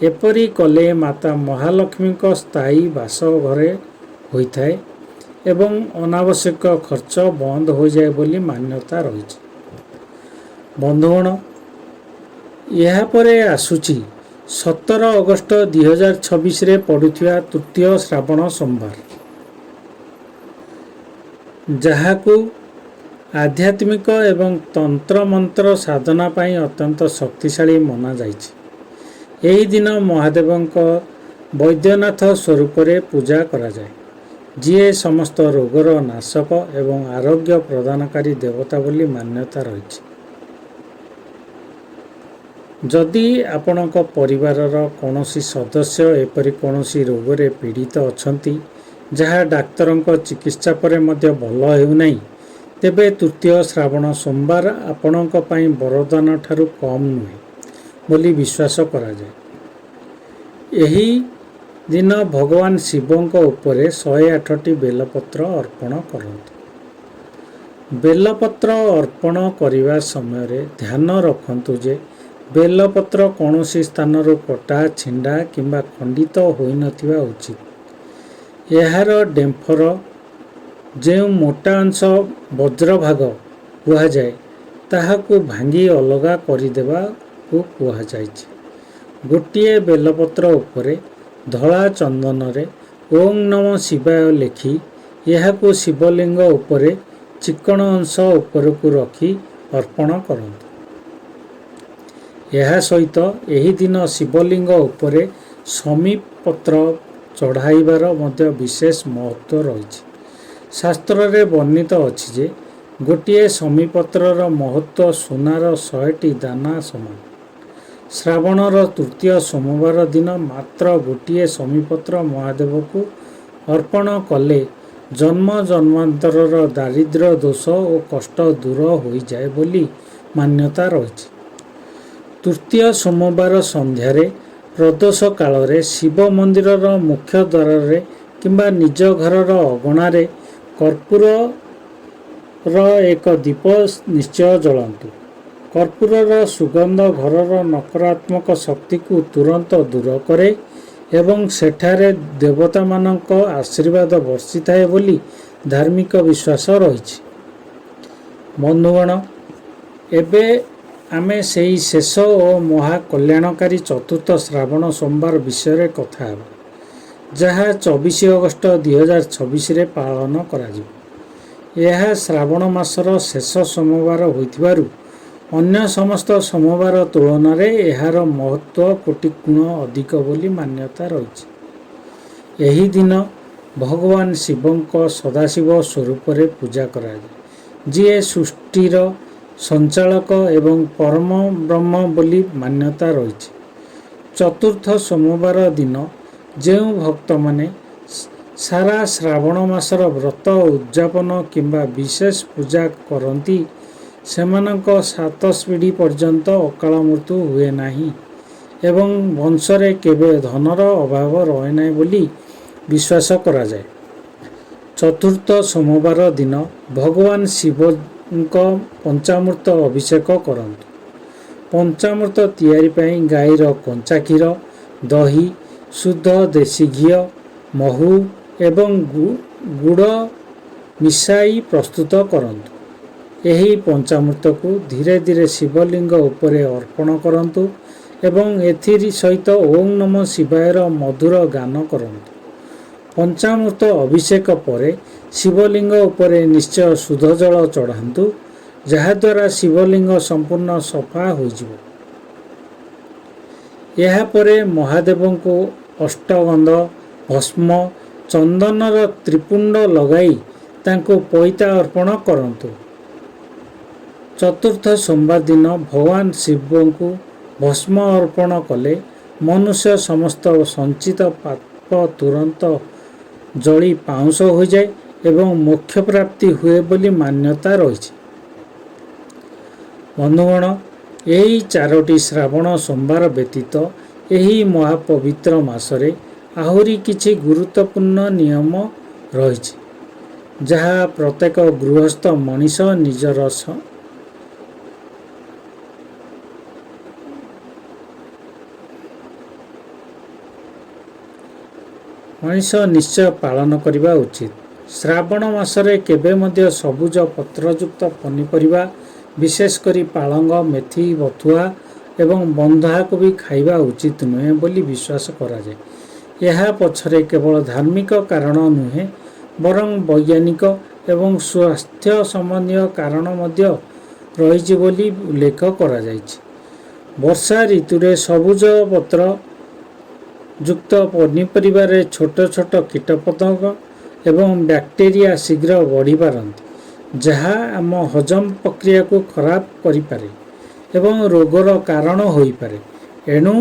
ଏପରି କଲେ ମାତା ମହାଲକ୍ଷ୍ମୀଙ୍କ ସ୍ଥାୟୀ ବାସ ଘରେ ହୋଇଥାଏ ଏବଂ ଅନାବଶ୍ୟକ ଖର୍ଚ୍ଚ ବନ୍ଦ ହୋଇଯାଏ ବୋଲି ମାନ୍ୟତା ରହିଛି। ବନ୍ଧୁଗଣ, ଏହାପରେ ଆସୁଛି 17 ଅଗଷ୍ଟ 2026ରେ ପଡ଼ୁଥିବା ତୃତୀୟ ଶ୍ରାବଣ ସୋମବାର, ଯାହାକୁ ଆଧ୍ୟାତ୍ମିକ ଏବଂ ତନ୍ତ୍ରମନ୍ତ୍ର ସାଧନା ପାଇଁ ଅତ୍ୟନ୍ତ ଶକ୍ତିଶାଳୀ ମନାଯାଇଛି। ଏହି ଦିନ ମହାଦେବଙ୍କ ବୈଦ୍ୟନାଥ ସ୍ୱରୂପରେ ପୂଜା କରାଯାଏ, ଯିଏ ସମସ୍ତ ରୋଗର ନାଶକ ଏବଂ ଆରୋଗ୍ୟ ପ୍ରଦାନକାରୀ ଦେବତା ବୋଲି ମାନ୍ୟତା ରହିଛି। ଯଦି ଆପଣଙ୍କ ପରିବାରର କୌଣସି ସଦସ୍ୟ ଏପରି କୌଣସି ରୋଗରେ ପୀଡ଼ିତ ଅଛନ୍ତି ଯାହା ଡାକ୍ତରଙ୍କ ଚିକିତ୍ସା ପରେ ମଧ୍ୟ ଭଲ ହେଉନାହିଁ, ତେବେ ତୃତୀୟ ଶ୍ରାବଣ ସୋମବାର ଆପଣଙ୍କ ପାଇଁ ବରଦାନ ଠାରୁ କମ୍ ନୁହେଁ ବୋଲି ବିଶ୍ୱାସ କରାଯାଏ। ଏହି ଦିନ ଭଗବାନ ଶିବଙ୍କ ଉପରେ 108ଟି ବେଲପତ୍ର ଅର୍ପଣ କରନ୍ତୁ। ବେଲପତ୍ର ଅର୍ପଣ କରିବା ସମୟରେ ଧ୍ୟାନ ରଖନ୍ତୁ ଯେ ବେଲପତ୍ର କୌଣସି ସ୍ଥାନରୁ କଟା, ଛିଣ୍ଡା କିମ୍ବା ଖଣ୍ଡିତ ହୋଇନଥିବା ଉଚିତ। ଏହାର ଡେମ୍ଫର ଯେଉଁ ମୋଟା ଅଂଶ ବଜ୍ରଭାଗ କୁହାଯାଏ, ତାହାକୁ ଭାଙ୍ଗି ଅଲଗା କରିଦେବାକୁ କୁହାଯାଇଛି। ଗୋଟିଏ ବେଲପତ୍ର ଉପରେ ଧଳା ଚନ୍ଦନରେ ଓଁ ନମଃ ଶିବାୟ ଲେଖି ଏହାକୁ ଶିବଲିଙ୍ଗ ଉପରେ ଚିକ୍କଣ ଅଂଶ ଉପରକୁ ରଖି ଅର୍ପଣ କରନ୍ତୁ। ଏହା ସହିତ ଏହି ଦିନ ଶିବଲିଙ୍ଗ ଉପରେ ଶମୀ ପତ୍ର ଚଢ଼ାଇବାର ମଧ୍ୟ ବିଶେଷ ମହତ୍ତ୍ୱ ରହିଛି। ଶାସ୍ତ୍ରରେ ବର୍ଣ୍ଣିତ ଅଛି ଯେ ଗୋଟିଏ ଶମୀପତ୍ରର ମହତ୍ତ୍ୱ ସୁନାର 100ଟି ଦାନା ସମାନ। ଶ୍ରାବଣର ତୃତୀୟ ସୋମବାର ଦିନ ମାତ୍ର ଗୋଟିଏ ଶମୀପତ୍ର ମହାଦେବକୁ ଅର୍ପଣ କଲେ ଜନ୍ମ ଜନ୍ମାନ୍ତରର ଦାରିଦ୍ର୍ୟ, ଦୋଷ ଓ କଷ୍ଟ ଦୂର ହୋଇଯାଏ ବୋଲି ମାନ୍ୟତା ରହିଛି। ତୃତୀୟ ସୋମବାର ସନ୍ଧ୍ୟାରେ ପ୍ରଦୋଷ କାଳରେ ଶିବ ମନ୍ଦିରର ମୁଖ୍ୟ ଦ୍ୱାରରେ କିମ୍ବା ନିଜ ଘରର ଅଗଣାରେ କର୍ପୂରର ଏକ ଦୀପ ନିଶ୍ଚୟ ଜଳାନ୍ତୁ। କର୍ପୂରର ସୁଗନ୍ଧ ଘରର ନକାରାତ୍ମକ ଶକ୍ତିକୁ ତୁରନ୍ତ ଦୂର କରେ ଏବଂ ସେଠାରେ ଦେବତାମାନଙ୍କ ଆଶୀର୍ବାଦ ବର୍ଷିଥାଏ ବୋଲି ଧାର୍ମିକ ବିଶ୍ୱାସ ରହିଛି। ବନ୍ଧୁଗଣ, ଏବେ ଆମେ ସେହି ଶେଷ ଓ ମହାକଲ୍ୟାଣକାରୀ ଚତୁର୍ଥ ଶ୍ରାବଣ ସୋମବାର ବିଷୟରେ କଥା ହେବା, ଯାହା 24 ଅଗଷ୍ଟ 2026ରେ ପାଳନ କରାଯିବ। ଏହା ଶ୍ରାବଣ ମାସର ଶେଷ ସୋମବାର ହୋଇଥିବାରୁ ଅନ୍ୟ ସମସ୍ତ ସୋମବାର ତୁଳନାରେ ଏହାର ମହତ୍ତ୍ୱ କୋଟି ଗୁଣ ଅଧିକ ବୋଲି ମାନ୍ୟତା ରହିଛି। ଏହି ଦିନ ଭଗବାନ ଶିବଙ୍କ ସଦାଶିବ ସ୍ୱରୂପରେ ପୂଜା କରାଯାଏ, ଯିଏ ସୃଷ୍ଟିର ସଞ୍ଚାଳକ ଏବଂ ପରମ ବ୍ରହ୍ମ ବୋଲି ମାନ୍ୟତା ରହିଛି। ଚତୁର୍ଥ ସୋମବାର ଦିନ ଯେଉଁ ଭକ୍ତମାନେ ସାରା ଶ୍ରାବଣ ମାସର ବ୍ରତ ଉଦ୍ଯାପନ କିମ୍ବା ବିଶେଷ ପୂଜା କରନ୍ତି, ସେମାନଙ୍କ 7 ପିଢ଼ି ପର୍ଯ୍ୟନ୍ତ ଅକାଳ ମୃତ୍ୟୁ ହୁଏ ନାହିଁ ଏବଂ ବଂଶରେ କେବେ ଧନର ଅଭାବ ରହେ ନାହିଁ ବୋଲି ବିଶ୍ୱାସ କରାଯାଏ। ଚତୁର୍ଥ ସୋମବାର ଦିନ ଭଗବାନ ଶିବଙ୍କ ପଞ୍ଚାମୃତ ଅଭିଷେକ କରନ୍ତୁ। ପଞ୍ଚାମୃତ ତିଆରି ପାଇଁ ଗାଈର କଞ୍ଚା କ୍ଷୀର, ଦହି, ଶୁଦ୍ଧ ଦେଶୀ ଘିଅ, ମହୁ ଏବଂ ଗୁଡ଼ ମିଶାଇ ପ୍ରସ୍ତୁତ କରନ୍ତୁ। ଏହି ପଞ୍ଚାମୃତକୁ ଧୀରେ ଧୀରେ ଶିବଲିଙ୍ଗ ଉପରେ ଅର୍ପଣ କରନ୍ତୁ ଏବଂ ଏଥିର ସହିତ ଓଁ ନମଃ ଶିବାୟର ମଧୁର ଗାନ କରନ୍ତୁ। ପଞ୍ଚାମୃତ ଅଭିଷେକ ପରେ ଶିବଲିଙ୍ଗ ଉପରେ ନିଶ୍ଚୟ ଶୁଦ୍ଧ ଜଳ ଚଢ଼ାନ୍ତୁ, ଯାହାଦ୍ୱାରା ଶିବଲିଙ୍ଗ ସମ୍ପୂର୍ଣ୍ଣ ସଫା ହୋଇଯିବ। ଏହାପରେ ମହାଦେବଙ୍କୁ ଅଷ୍ଟଗନ୍ଧ, ଭସ୍ମ, ଚନ୍ଦନର ତ୍ରିପୁଣ୍ଡ ଲଗାଇ ତାଙ୍କୁ ପଇତା ଅର୍ପଣ କରନ୍ତୁ। ଚତୁର୍ଥ ସୋମବାର ଦିନ ଭଗବାନ ଶିବଙ୍କୁ ଭସ୍ମ ଅର୍ପଣ କଲେ ମନୁଷ୍ୟ ସମସ୍ତ ସଞ୍ଚିତ ପାପ ତୁରନ୍ତ ଜଳି ପାଉଁଶ ହୋଇଯାଏ ଏବଂ ମୋକ୍ଷ ପ୍ରାପ୍ତି ହୁଏ ବୋଲି ମାନ୍ୟତା ରହିଛି। ବନ୍ଧୁଗଣ, ଏହି 4ଟି ଶ୍ରାବଣ ସୋମବାର ବ୍ୟତୀତ ଏହି ମହାପବିତ୍ର ମାସରେ ଆହୁରି କିଛି ଗୁରୁତ୍ୱପୂର୍ଣ୍ଣ ନିୟମ ରହିଛି, ଯାହା ପ୍ରତ୍ୟେକ ଗୃହସ୍ଥ ମଣିଷ ନିଶ୍ଚୟ ପାଳନ କରିବା ଉଚିତ। ଶ୍ରାବଣ ମାସରେ କେବେ ମଧ୍ୟ ସବୁଜ ପତ୍ରଯୁକ୍ତ ପନିପରିବା, ବିଶେଷ କରି ପାଳଙ୍ଗ, ମେଥି, ବଥୁଆ ଏବଂ ବନ୍ଧାକୋବି ଖାଇବା ଉଚିତ ନୁହେଁ ବୋଲି ବିଶ୍ୱାସ କରାଯାଏ। ଏହା ପଛରେ କେବଳ ଧାର୍ମିକ କାରଣ ନୁହେଁ, ବରଂ ବୈଜ୍ଞାନିକ ଏବଂ ସ୍ୱାସ୍ଥ୍ୟ ସମ୍ବନ୍ଧୀୟ କାରଣ ମଧ୍ୟ ରହିଛି ବୋଲି ଉଲ୍ଲେଖ କରାଯାଇଛି। ବର୍ଷା ଋତୁରେ ସବୁଜ ପତ୍ର ଯୁକ୍ତ ପନିପରିବାରେ ଛୋଟ ଛୋଟ କୀଟପତଙ୍ଗ ଏବଂ ବ୍ୟାକ୍ଟେରିଆ ଶୀଘ୍ର ବଢ଼ିପାରନ୍ତି, ଯାହା ଆମ ହଜମ ପ୍ରକ୍ରିୟାକୁ ଖରାପ କରିପାରେ। ଏବଂ ରୋଗର କାରଣ ହୋଇପାରେ। ଏଣୁ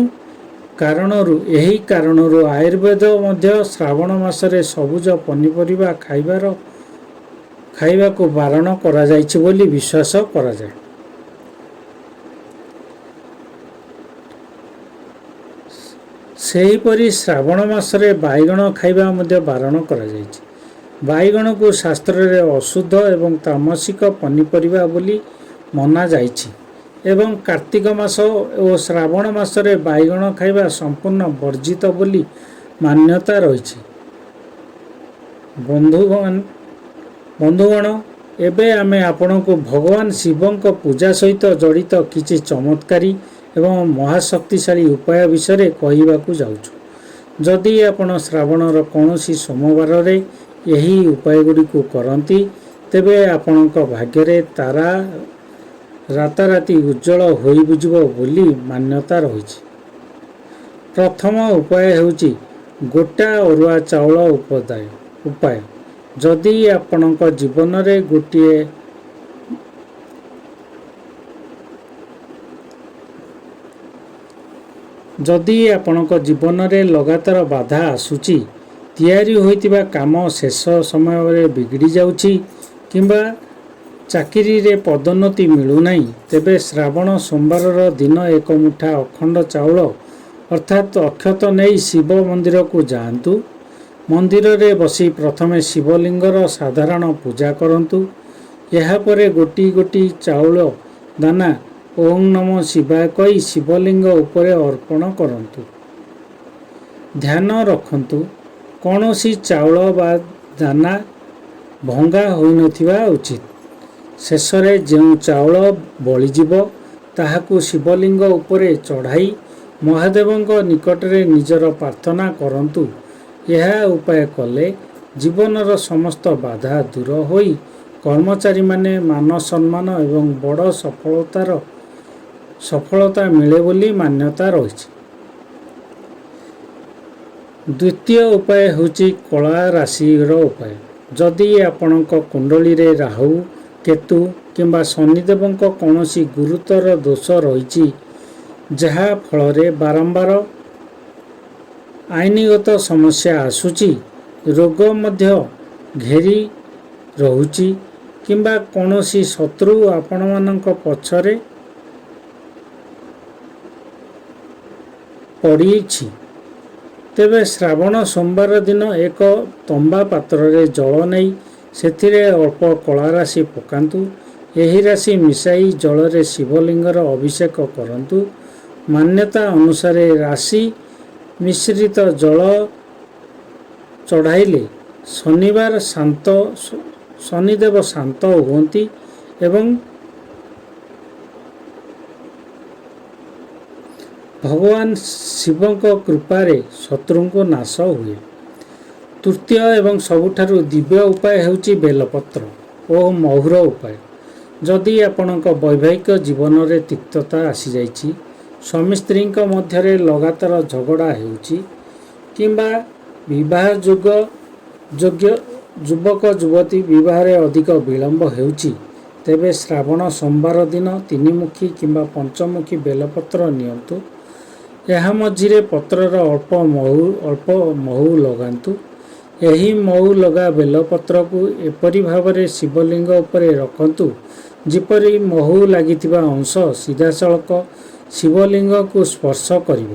ଏହି କାରଣରୁ ଆୟୁର୍ବେଦ ମଧ୍ୟ ଶ୍ରାବଣ ମାସରେ ସବୁଜ ପନିପରିବା ଖାଇବାକୁ ବାରଣ କରାଯାଇଛି ବୋଲି ବିଶ୍ୱାସ କରାଯାଏ। ସେହିପରି ଶ୍ରାବଣ ମାସରେ ବାଇଗଣ ଖାଇବା ମଧ୍ୟ ବାରଣ କରାଯାଇଛି। ବାଇଗଣକୁ ଶାସ୍ତ୍ରରେ ଅଶୁଦ୍ଧ ଏବଂ ତାମସିକ ପନିପରିବା ବୋଲି ମନାଯାଇଛି ଏବଂ କାର୍ତ୍ତିକ ମାସ ଓ ଶ୍ରାବଣ ମାସରେ ବାଇଗଣ ଖାଇବା ସମ୍ପୂର୍ଣ୍ଣ ବର୍ଜିତ ବୋଲି ମାନ୍ୟତା ରହିଛି। ବନ୍ଧୁଗଣ, ଏବେ ଆମେ ଆପଣଙ୍କୁ ଭଗବାନ ଶିବଙ୍କ ପୂଜା ସହିତ ଜଡ଼ିତ କିଛି ଚମତ୍କାରୀ ଏବଂ ମହାଶକ୍ତିଶାଳୀ ଉପାୟ ବିଷୟରେ କହିବାକୁ ଯାଉଛୁ। ଯଦି ଆପଣ ଶ୍ରାବଣର କୌଣସି ସୋମବାରରେ ଏହି ଉପାୟଗୁଡ଼ିକୁ କରନ୍ତି, ତେବେ ଆପଣଙ୍କ ଭାଗ୍ୟରେ ତାରା ରାତାରାତି ଉଜ୍ଜଳ ହୋଇଯିବ ବୋଲି ମାନ୍ୟତା ରହିଛି। ପ୍ରଥମ ଉପାୟ ହେଉଛି ଗୋଟା ଅରୁଆ ଚାଉଳ ଉପାୟ। ଯଦି ଆପଣଙ୍କ ଜୀବନରେ ଲଗାତାର ବାଧା ଆସୁଛି, ତିଆରି ହୋଇଥିବା କାମ ଶେଷ ସମୟରେ ବିଗିଡ଼ି ଯାଉଛି କିମ୍ବା ଚାକିରିରେ ପଦୋନ୍ନତି ମିଳୁନାହିଁ, ତେବେ ଶ୍ରାବଣ ସୋମବାରର ଦିନ ଏକ ମୁଠା ଅଖଣ୍ଡ ଚାଉଳ ଅର୍ଥାତ୍ ଅକ୍ଷତ ନେଇ ଶିବ ମନ୍ଦିରକୁ ଯାଆନ୍ତୁ। ମନ୍ଦିରରେ ବସି ପ୍ରଥମେ ଶିବଲିଙ୍ଗର ସାଧାରଣ ପୂଜା କରନ୍ତୁ। ଏହାପରେ ଗୋଟି ଗୋଟି ଚାଉଳ ଦାନା ଓଁ ନମଃ ଶିବାୟ କହି ଶିବଲିଙ୍ଗ ଉପରେ ଅର୍ପଣ କରନ୍ତୁ। ଧ୍ୟାନ ରଖନ୍ତୁ, କୌଣସି ଚାଉଳ ବା ଦାନା ଭଙ୍ଗା ହୋଇନଥିବା ଉଚିତ। ଶେଷରେ ଯେଉଁ ଚାଉଳ ବଳିଯିବ, ତାହାକୁ ଶିବଲିଙ୍ଗ ଉପରେ ଚଢ଼ାଇ ମହାଦେବଙ୍କ ନିକଟରେ ନିଜର ପ୍ରାର୍ଥନା କରନ୍ତୁ। ଏହା ଉପାୟ କଲେ ଜୀବନର ସମସ୍ତ ବାଧା ଦୂର ହୋଇ କର୍ମଚାରୀମାନେ ମାନ ସମ୍ମାନ ଏବଂ ବଡ଼ ସଫଳତା ମିଳେ ବୋଲି ମାନ୍ୟତା ରହିଛି। ଦ୍ୱିତୀୟ ଉପାୟ ହେଉଛି କଳା ରାଶିର ଉପାୟ। ଯଦି ଆପଣଙ୍କ କୁଣ୍ଡଳୀରେ ରାହୁ, କେତୁ କିମ୍ବା ଶନିଦେବଙ୍କ କୌଣସି ଗୁରୁତର ଦୋଷ ରହିଛି, ଯାହା ଫଳରେ ବାରମ୍ବାର ଆଇନଗତ ସମସ୍ୟା ଆସୁଛି, ରୋଗ ମଧ୍ୟ ଘେରି ରହୁଛି କିମ୍ବା କୌଣସି ଶତ୍ରୁ ଆପଣମାନଙ୍କ ପଛରେ ପଡ଼ିଛି, ତେବେ ଶ୍ରାବଣ ସୋମବାର ଦିନ ଏକ ତମ୍ବା ପାତ୍ରରେ ଜଳ ନେଇ ସେଥିରେ ଅଳ୍ପ କଳା ରାଶି ପକାନ୍ତୁ। ଏହି ରାଶି ମିଶାଇ ଜଳରେ ଶିବଲିଙ୍ଗର ଅଭିଷେକ କରନ୍ତୁ। ମାନ୍ୟତା ଅନୁସାରେ ରାଶି ମିଶ୍ରିତ ଜଳ ଚଢ଼ାଇଲେ ଶନିଦେବ ଶାନ୍ତ ହୁଅନ୍ତି ଏବଂ ଭଗବାନ ଶିବଙ୍କ କୃପାରେ ଶତ୍ରୁଙ୍କ ନାଶ ହୁଏ। ତୃତୀୟ ଏବଂ ସବୁଠାରୁ ଦିବ୍ୟ ଉପାୟ ହେଉଛି ବେଲପତ୍ର ଓ ମହୁର ଉପାୟ। ଯଦି ଆପଣଙ୍କ ବୈବାହିକ ଜୀବନରେ ତିକ୍ତତା ଆସିଯାଇଛି, ସ୍ୱାମୀ ସ୍ତ୍ରୀଙ୍କ ମଧ୍ୟରେ ଲଗାତାର ଝଗଡ଼ା ହେଉଛି କିମ୍ବା ବିବାହ ଯୋଗ୍ୟ ଯୁବକ ଯୁବତୀ ବିବାହରେ ଅଧିକ ବିଳମ୍ବ ହେଉଛି, ତେବେ ଶ୍ରାବଣ ସୋମବାର ଦିନ 3 ମୁଖୀ କିମ୍ବା 5 ମୁଖୀ ବେଲପତ୍ର ନିଅନ୍ତୁ। ଏହା ମଝିରେ ପତ୍ରର ଅଳ୍ପ ମହୁ ଲଗାନ୍ତୁ। ଏହି ମହୁ ଲଗା ବେଲପତ୍ରକୁ ଏପରି ଭାବରେ ଶିବଲିଙ୍ଗ ଉପରେ ରଖନ୍ତୁ ଯେପରି ମହୁ ଲାଗିଥିବା ଅଂଶ ସିଧାସଳଖ ଶିବଲିଙ୍ଗକୁ ସ୍ପର୍ଶ କରିବ।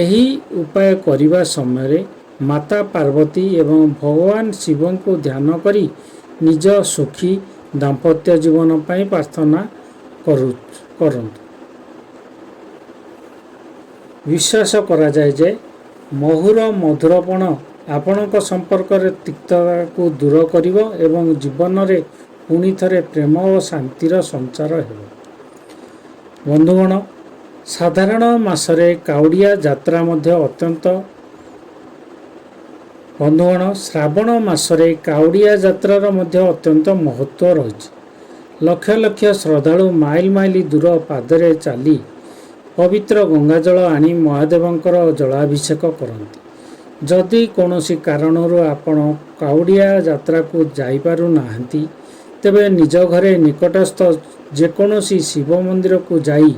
ଏହି ଉପାୟ କରିବା ସମୟରେ ମାତା ପାର୍ବତୀ ଏବଂ ଭଗବାନ ଶିବଙ୍କୁ ଧ୍ୟାନ କରି ନିଜ ସୁଖୀ ଦାମ୍ପତ୍ୟ ଜୀବନ ପାଇଁ ପ୍ରାର୍ଥନା କରନ୍ତୁ। ବିଶ୍ୱାସ କରାଯାଏ ଯେ ମହୁର ମଧୁରପଣ ଆପଣଙ୍କ ସମ୍ପର୍କରେ ତିକ୍ତତାକୁ ଦୂର କରିବ ଏବଂ ଜୀବନରେ ପୁଣି ଥରେ ପ୍ରେମ ଓ ଶାନ୍ତିର ସଞ୍ଚାର ହେବ। ବନ୍ଧୁଗଣ, ଶ୍ରାବଣ ମାସରେ କାଉଡ଼ିଆ ଯାତ୍ରା ମଧ୍ୟ ଅତ୍ୟନ୍ତ ମହତ୍ତ୍ୱ ରହିଛି। ଲକ୍ଷ ଲକ୍ଷ ଶ୍ରଦ୍ଧାଳୁ ମାଇଲ ମାଇଲ ଦୂର ପାଦରେ ଚାଲି ପବିତ୍ର ଗଙ୍ଗାଜଳ ଆଣି ମହାଦେବଙ୍କର ଜଳାଭିଷେକ କରନ୍ତି। ଯଦି କୌଣସି କାରଣରୁ ଆପଣ କାଉଡ଼ିଆ ଯାତ୍ରାକୁ ଯାଇପାରୁନାହାନ୍ତି, ତେବେ ନିଜ ଘରେ ନିକଟସ୍ଥ ଯେକୌଣସି ଶିବ ମନ୍ଦିରକୁ ଯାଇ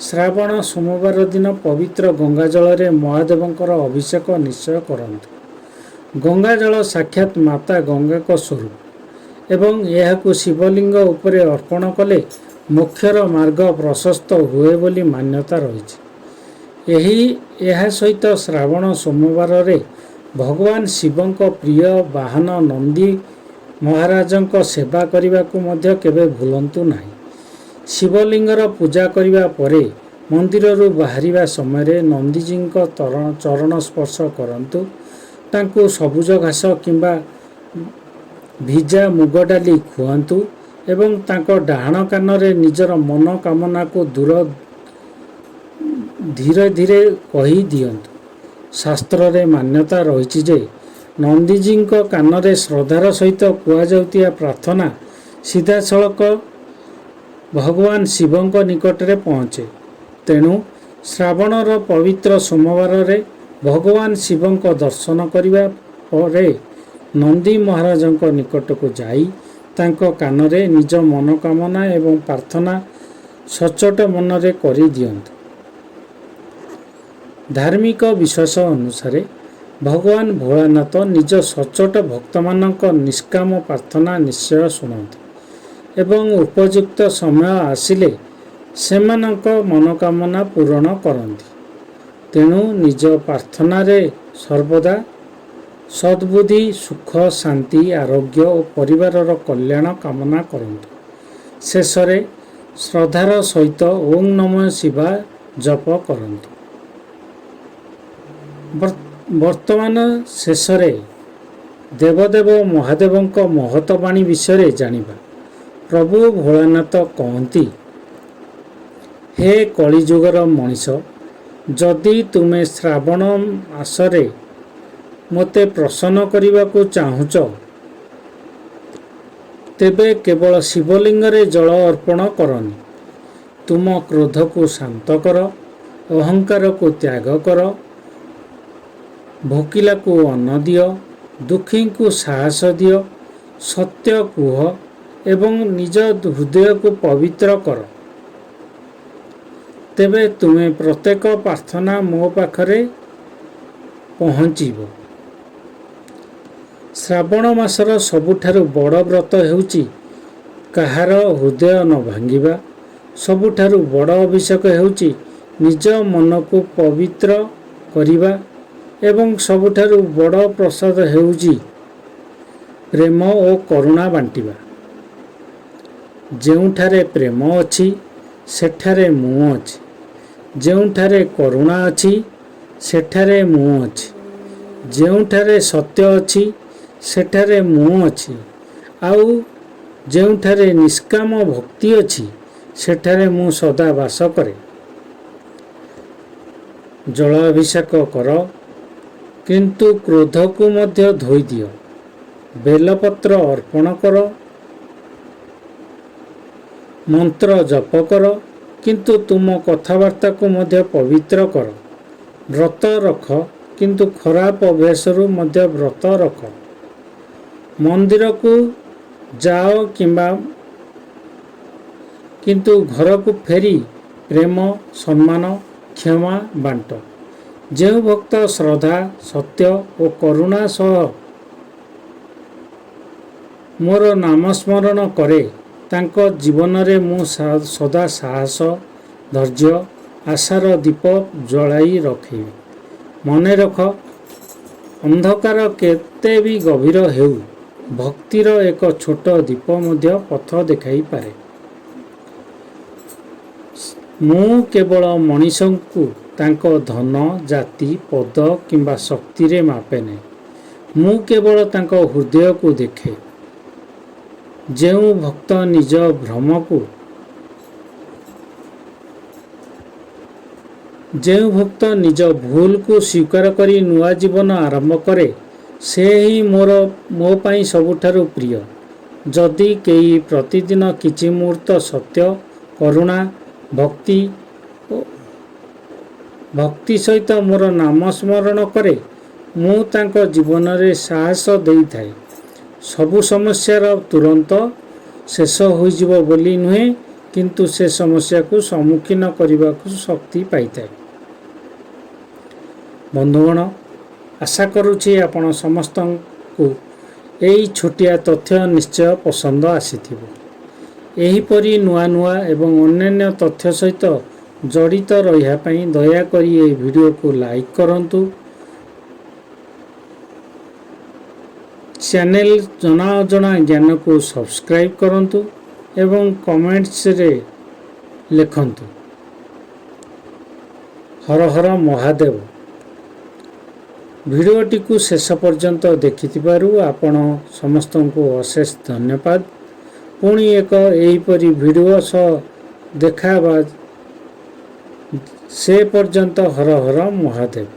ଶ୍ରାବଣ ସୋମବାର ଦିନ ପବିତ୍ର ଗଙ୍ଗାଜଳରେ ମହାଦେବଙ୍କର ଅଭିଷେକ ନିଶ୍ଚୟ କରନ୍ତୁ। ଗଙ୍ଗାଜଳ ସାକ୍ଷାତ ମାତା ଗଙ୍ଗାଙ୍କ ସ୍ୱରୂପ ଏବଂ ଏହାକୁ ଶିବଲିଙ୍ଗ ଉପରେ ଅର୍ପଣ କଲେ ମୋକ୍ଷର ମାର୍ଗ ପ୍ରଶସ୍ତ ହୁଏ ବୋଲି ମାନ୍ୟତା ରହିଛି। ଏହା ସହିତ ଶ୍ରାବଣ ସୋମବାରରେ ଭଗବାନ ଶିବଙ୍କ ପ୍ରିୟ ବାହନ ନନ୍ଦୀ ମହାରାଜଙ୍କ ସେବା କରିବାକୁ ମଧ୍ୟ କେବେ ଭୁଲନ୍ତୁ ନାହିଁ। ଶିବଲିଙ୍ଗର ପୂଜା କରିବା ପରେ ମନ୍ଦିରରୁ ବାହାରିବା ସମୟରେ ନନ୍ଦୀଜୀଙ୍କ ଚରଣ ସ୍ପର୍ଶ କରନ୍ତୁ। ତାଙ୍କୁ ସବୁଜ ଘାସ କିମ୍ବା ଭିଜା ମୁଗ ଡାଲି ଖୁଆନ୍ତୁ ଏବଂ ତାଙ୍କ ଡାହାଣ କାନରେ ନିଜର ମନୋକାମନାକୁ ଧୀରେ ଧୀରେ କହି ଦିଅନ୍ତୁ। ଶାସ୍ତ୍ରରେ ମାନ୍ୟତା ରହିଛି ଯେ ନନ୍ଦୀଜୀଙ୍କ କାନରେ ଶ୍ରଦ୍ଧାର ସହିତ କୁହାଯାଉଥିବା ପ୍ରାର୍ଥନା ସିଧାସଳଖ ଭଗବାନ ଶିବଙ୍କ ନିକଟରେ ପହଞ୍ଚେ। ତେଣୁ ଶ୍ରାବଣର ପବିତ୍ର ସୋମବାରରେ ଭଗବାନ ଶିବଙ୍କ ଦର୍ଶନ କରିବା ପରେ ନନ୍ଦୀ ମହାରାଜଙ୍କ ନିକଟକୁ ଯାଇ ତାଙ୍କ କାନରେ ନିଜ ମନୋକାମନା ଏବଂ ପ୍ରାର୍ଥନା ସଚ୍ଚୋଟ ମନରେ କରିଦିଅନ୍ତୁ। ଧାର୍ମିକ ବିଶ୍ୱାସ ଅନୁସାରେ ଭଗବାନ ଭୋଳାନାଥ ନିଜ ସଚ୍ଚୋଟ ଭକ୍ତମାନଙ୍କ ନିଷ୍କାମ ପ୍ରାର୍ଥନା ନିଶ୍ଚୟ ଶୁଣନ୍ତି ଏବଂ ଉପଯୁକ୍ତ ସମୟ ଆସିଲେ ସେମାନଙ୍କ ମନୋକାମନା ପୂରଣ କରନ୍ତି। ତେଣୁ ନିଜ ପ୍ରାର୍ଥନାରେ ସର୍ବଦା ସଦ୍ବୁଦ୍ଧି, ସୁଖ, ଶାନ୍ତି, ଆରୋଗ୍ୟ ଓ ପରିବାରର କଲ୍ୟାଣ କାମନା କରନ୍ତୁ। ଶେଷରେ ଶ୍ରଦ୍ଧାର ସହିତ ଓଁ ନମଃ ଶିବାୟ ଜପ କରନ୍ତୁ। ବର୍ତ୍ତମାନ ଶେଷରେ ଦେବଦେବ ମହାଦେବଙ୍କ ମହତ ବାଣୀ ବିଷୟରେ ଜାଣିବା। ପ୍ରଭୁ ଭୋଳାନାଥ କହନ୍ତି, ହେ କଳିଯୁଗର ମଣିଷ, ଯଦି ତୁମେ ଶ୍ରାବଣ ମାସରେ ମୋତେ ପ୍ରସନ୍ନ କରିବାକୁ ଚାହୁଁଛ ତେବେ କେବଳ ଶିବଲିଙ୍ଗରେ ଜଳ ଅର୍ପଣ କରନି। ତୁମ କ୍ରୋଧକୁ ଶାନ୍ତ କର, ଅହଙ୍କାରକୁ ତ୍ୟାଗ କର, ଭୋକିଲାକୁ ଅନ୍ନ ଦିଅ, ଦୁଃଖୀଙ୍କୁ ସାହସ ଦିଅ, ସତ୍ୟ କୁହ ଏବଂ ନିଜ ହୃଦୟକୁ ପବିତ୍ର କର। ତେବେ ତୁମେ ପ୍ରତ୍ୟେକ ପ୍ରାର୍ଥନା ମୋ ପାଖରେ ପହଞ୍ଚିବ। ଶ୍ରାବଣ ମାସର ସବୁଠାରୁ ବଡ଼ ବ୍ରତ ହେଉଛି କାହାର ହୃଦୟ ନ ଭାଙ୍ଗିବା। ସବୁଠାରୁ ବଡ଼ ଅଭିଷେକ ହେଉଛି ନିଜ ମନକୁ ପବିତ୍ର କରିବା ଏବଂ ସବୁଠାରୁ ବଡ଼ ପ୍ରସାଦ ହେଉଛି ପ୍ରେମ ଓ କରୁଣା ବାଣ୍ଟିବା। ଯେଉଁଠାରେ ପ୍ରେମ ଅଛି ସେଠାରେ ମୁଁ ଅଛି। ଯେଉଁଠାରେ କରୁଣା ଅଛି ସେଠାରେ ମୁଁ ଅଛି। ଯେଉଁଠାରେ ସତ୍ୟ ଅଛି ସେଠାରେ ମୁଁ ଅଛି। ଆଉ ଯେଉଁଠାରେ ନିଷ୍କାମ ଭକ୍ତି ଅଛି ସେଠାରେ ମୁଁ ସଦା ବାସ କରେ। ଜଳ ଅଭିଷେକ କର, କିନ୍ତୁ କ୍ରୋଧକୁ ମଧ୍ୟ ଧୋଇଦିଅ। ବେଲପତ୍ର ଅର୍ପଣ କର, ମନ୍ତ୍ର ଜପ କର, କିନ୍ତୁ ତୁମ କଥାବାର୍ତ୍ତାକୁ ମଧ୍ୟ ପବିତ୍ର କର। ବ୍ରତ ରଖ, କିନ୍ତୁ ଖରାପ ଅଭ୍ୟାସରୁ ମଧ୍ୟ ବ୍ରତ ରଖ। ମନ୍ଦିରକୁ ଯାଅ କିନ୍ତୁ ଘରକୁ ଫେରି ପ୍ରେମ, ସମ୍ମାନ, କ୍ଷମା ବାଣ୍ଟ। ଯେଉଁ ଭକ୍ତ ଶ୍ରଦ୍ଧା, ସତ୍ୟ ଓ କରୁଣା ସହ ମୋର ନାମ ସ୍ମରଣ କରେ ତାଙ୍କ ଜୀବନରେ ମୁଁ ସଦା ସାହସ, ଧୈର୍ଯ୍ୟ, ଆଶାର ଦୀପ ଜଳାଇ ରଖିବି। ମନେ ରଖ, ଅନ୍ଧକାର କେତେ ବି ଗଭୀର ହେଉ, ଭକ୍ତିର ଏକ ଛୋଟ ଦୀପ ମଧ୍ୟ ପଥ ଦେଖାଇପାରେ। ମୁଁ କେବଳ ମଣିଷଙ୍କୁ ତାଙ୍କ ଧନ, ଜାତି, ପଦ କିମ୍ବା ଶକ୍ତିରେ ମାପେ ନାହିଁ। ମୁଁ କେବଳ ତାଙ୍କ ହୃଦୟକୁ ଦେଖେ। ଯେଉଁ ଭକ୍ତ ନିଜ ଭ୍ରମକୁ ଯେଉଁ ଭକ୍ତ ନିଜ ଭୁଲକୁ ସ୍ୱୀକାର କରି ନୂଆ ଜୀବନ ଆରମ୍ଭ କରେ ସେ ହିଁ ମୋ ପାଇଁ ସବୁଠାରୁ ପ୍ରିୟ। ଯଦି କେହି ପ୍ରତିଦିନ କିଛି ମୁହୂର୍ତ୍ତ ସତ୍ୟ, କରୁଣା, ଭକ୍ତି ସହିତ ମୋର ନାମ ସ୍ମରଣ କରେ ମୁଁ ତାଙ୍କ ଜୀବନରେ ସାହସ ଦେଇଥାଏ। ସବୁ ସମସ୍ୟାର ତୁରନ୍ତ ଶେଷ ହୋଇଯିବ ବୋଲି ନୁହେଁ, କିନ୍ତୁ ସେ ସମସ୍ୟାକୁ ସମ୍ମୁଖୀନ କରିବାକୁ ଶକ୍ତି ପାଇଥାଏ। ବନ୍ଧୁଗଣ, ଆଶା କରୁଛି ଆପଣ ସମସ୍ତଙ୍କୁ ଏହି ଛୋଟିଆ ତଥ୍ୟ ନିଶ୍ଚୟ ପସନ୍ଦ ଆସିଥିବ। ଏହିପରି ନୂଆ ନୂଆ ଏବଂ ଅନ୍ୟାନ୍ୟ ତଥ୍ୟ ସହିତ ଜଡ଼ିତ ରହିବା ପାଇଁ ଦୟାକରି ଏହି ଭିଡ଼ିଓକୁ ଲାଇକ୍ କରନ୍ତୁ। ଚ୍ୟାନେଲ ଜଣା ଅଜଣା ଜ୍ଞାନକୁ ସବସ୍କ୍ରାଇବ୍ କରନ୍ତୁ ଏବଂ କମେଣ୍ଟସରେ ଲେଖନ୍ତୁ ହର ହର ମହାଦେବ। ଭିଡ଼ିଓଟିକୁ ଶେଷ ପର୍ଯ୍ୟନ୍ତ ଦେଖିଥିବାରୁ ଆପଣ ସମସ୍ତଙ୍କୁ ଅଶେଷ ଧନ୍ୟବାଦ। ପୁଣି ଏକ ଏହିପରି ଭିଡ଼ିଓ ସହ ଦେଖା ହେବା। ସେ ପର୍ଯ୍ୟନ୍ତ ହର ହର ମହାଦେବ।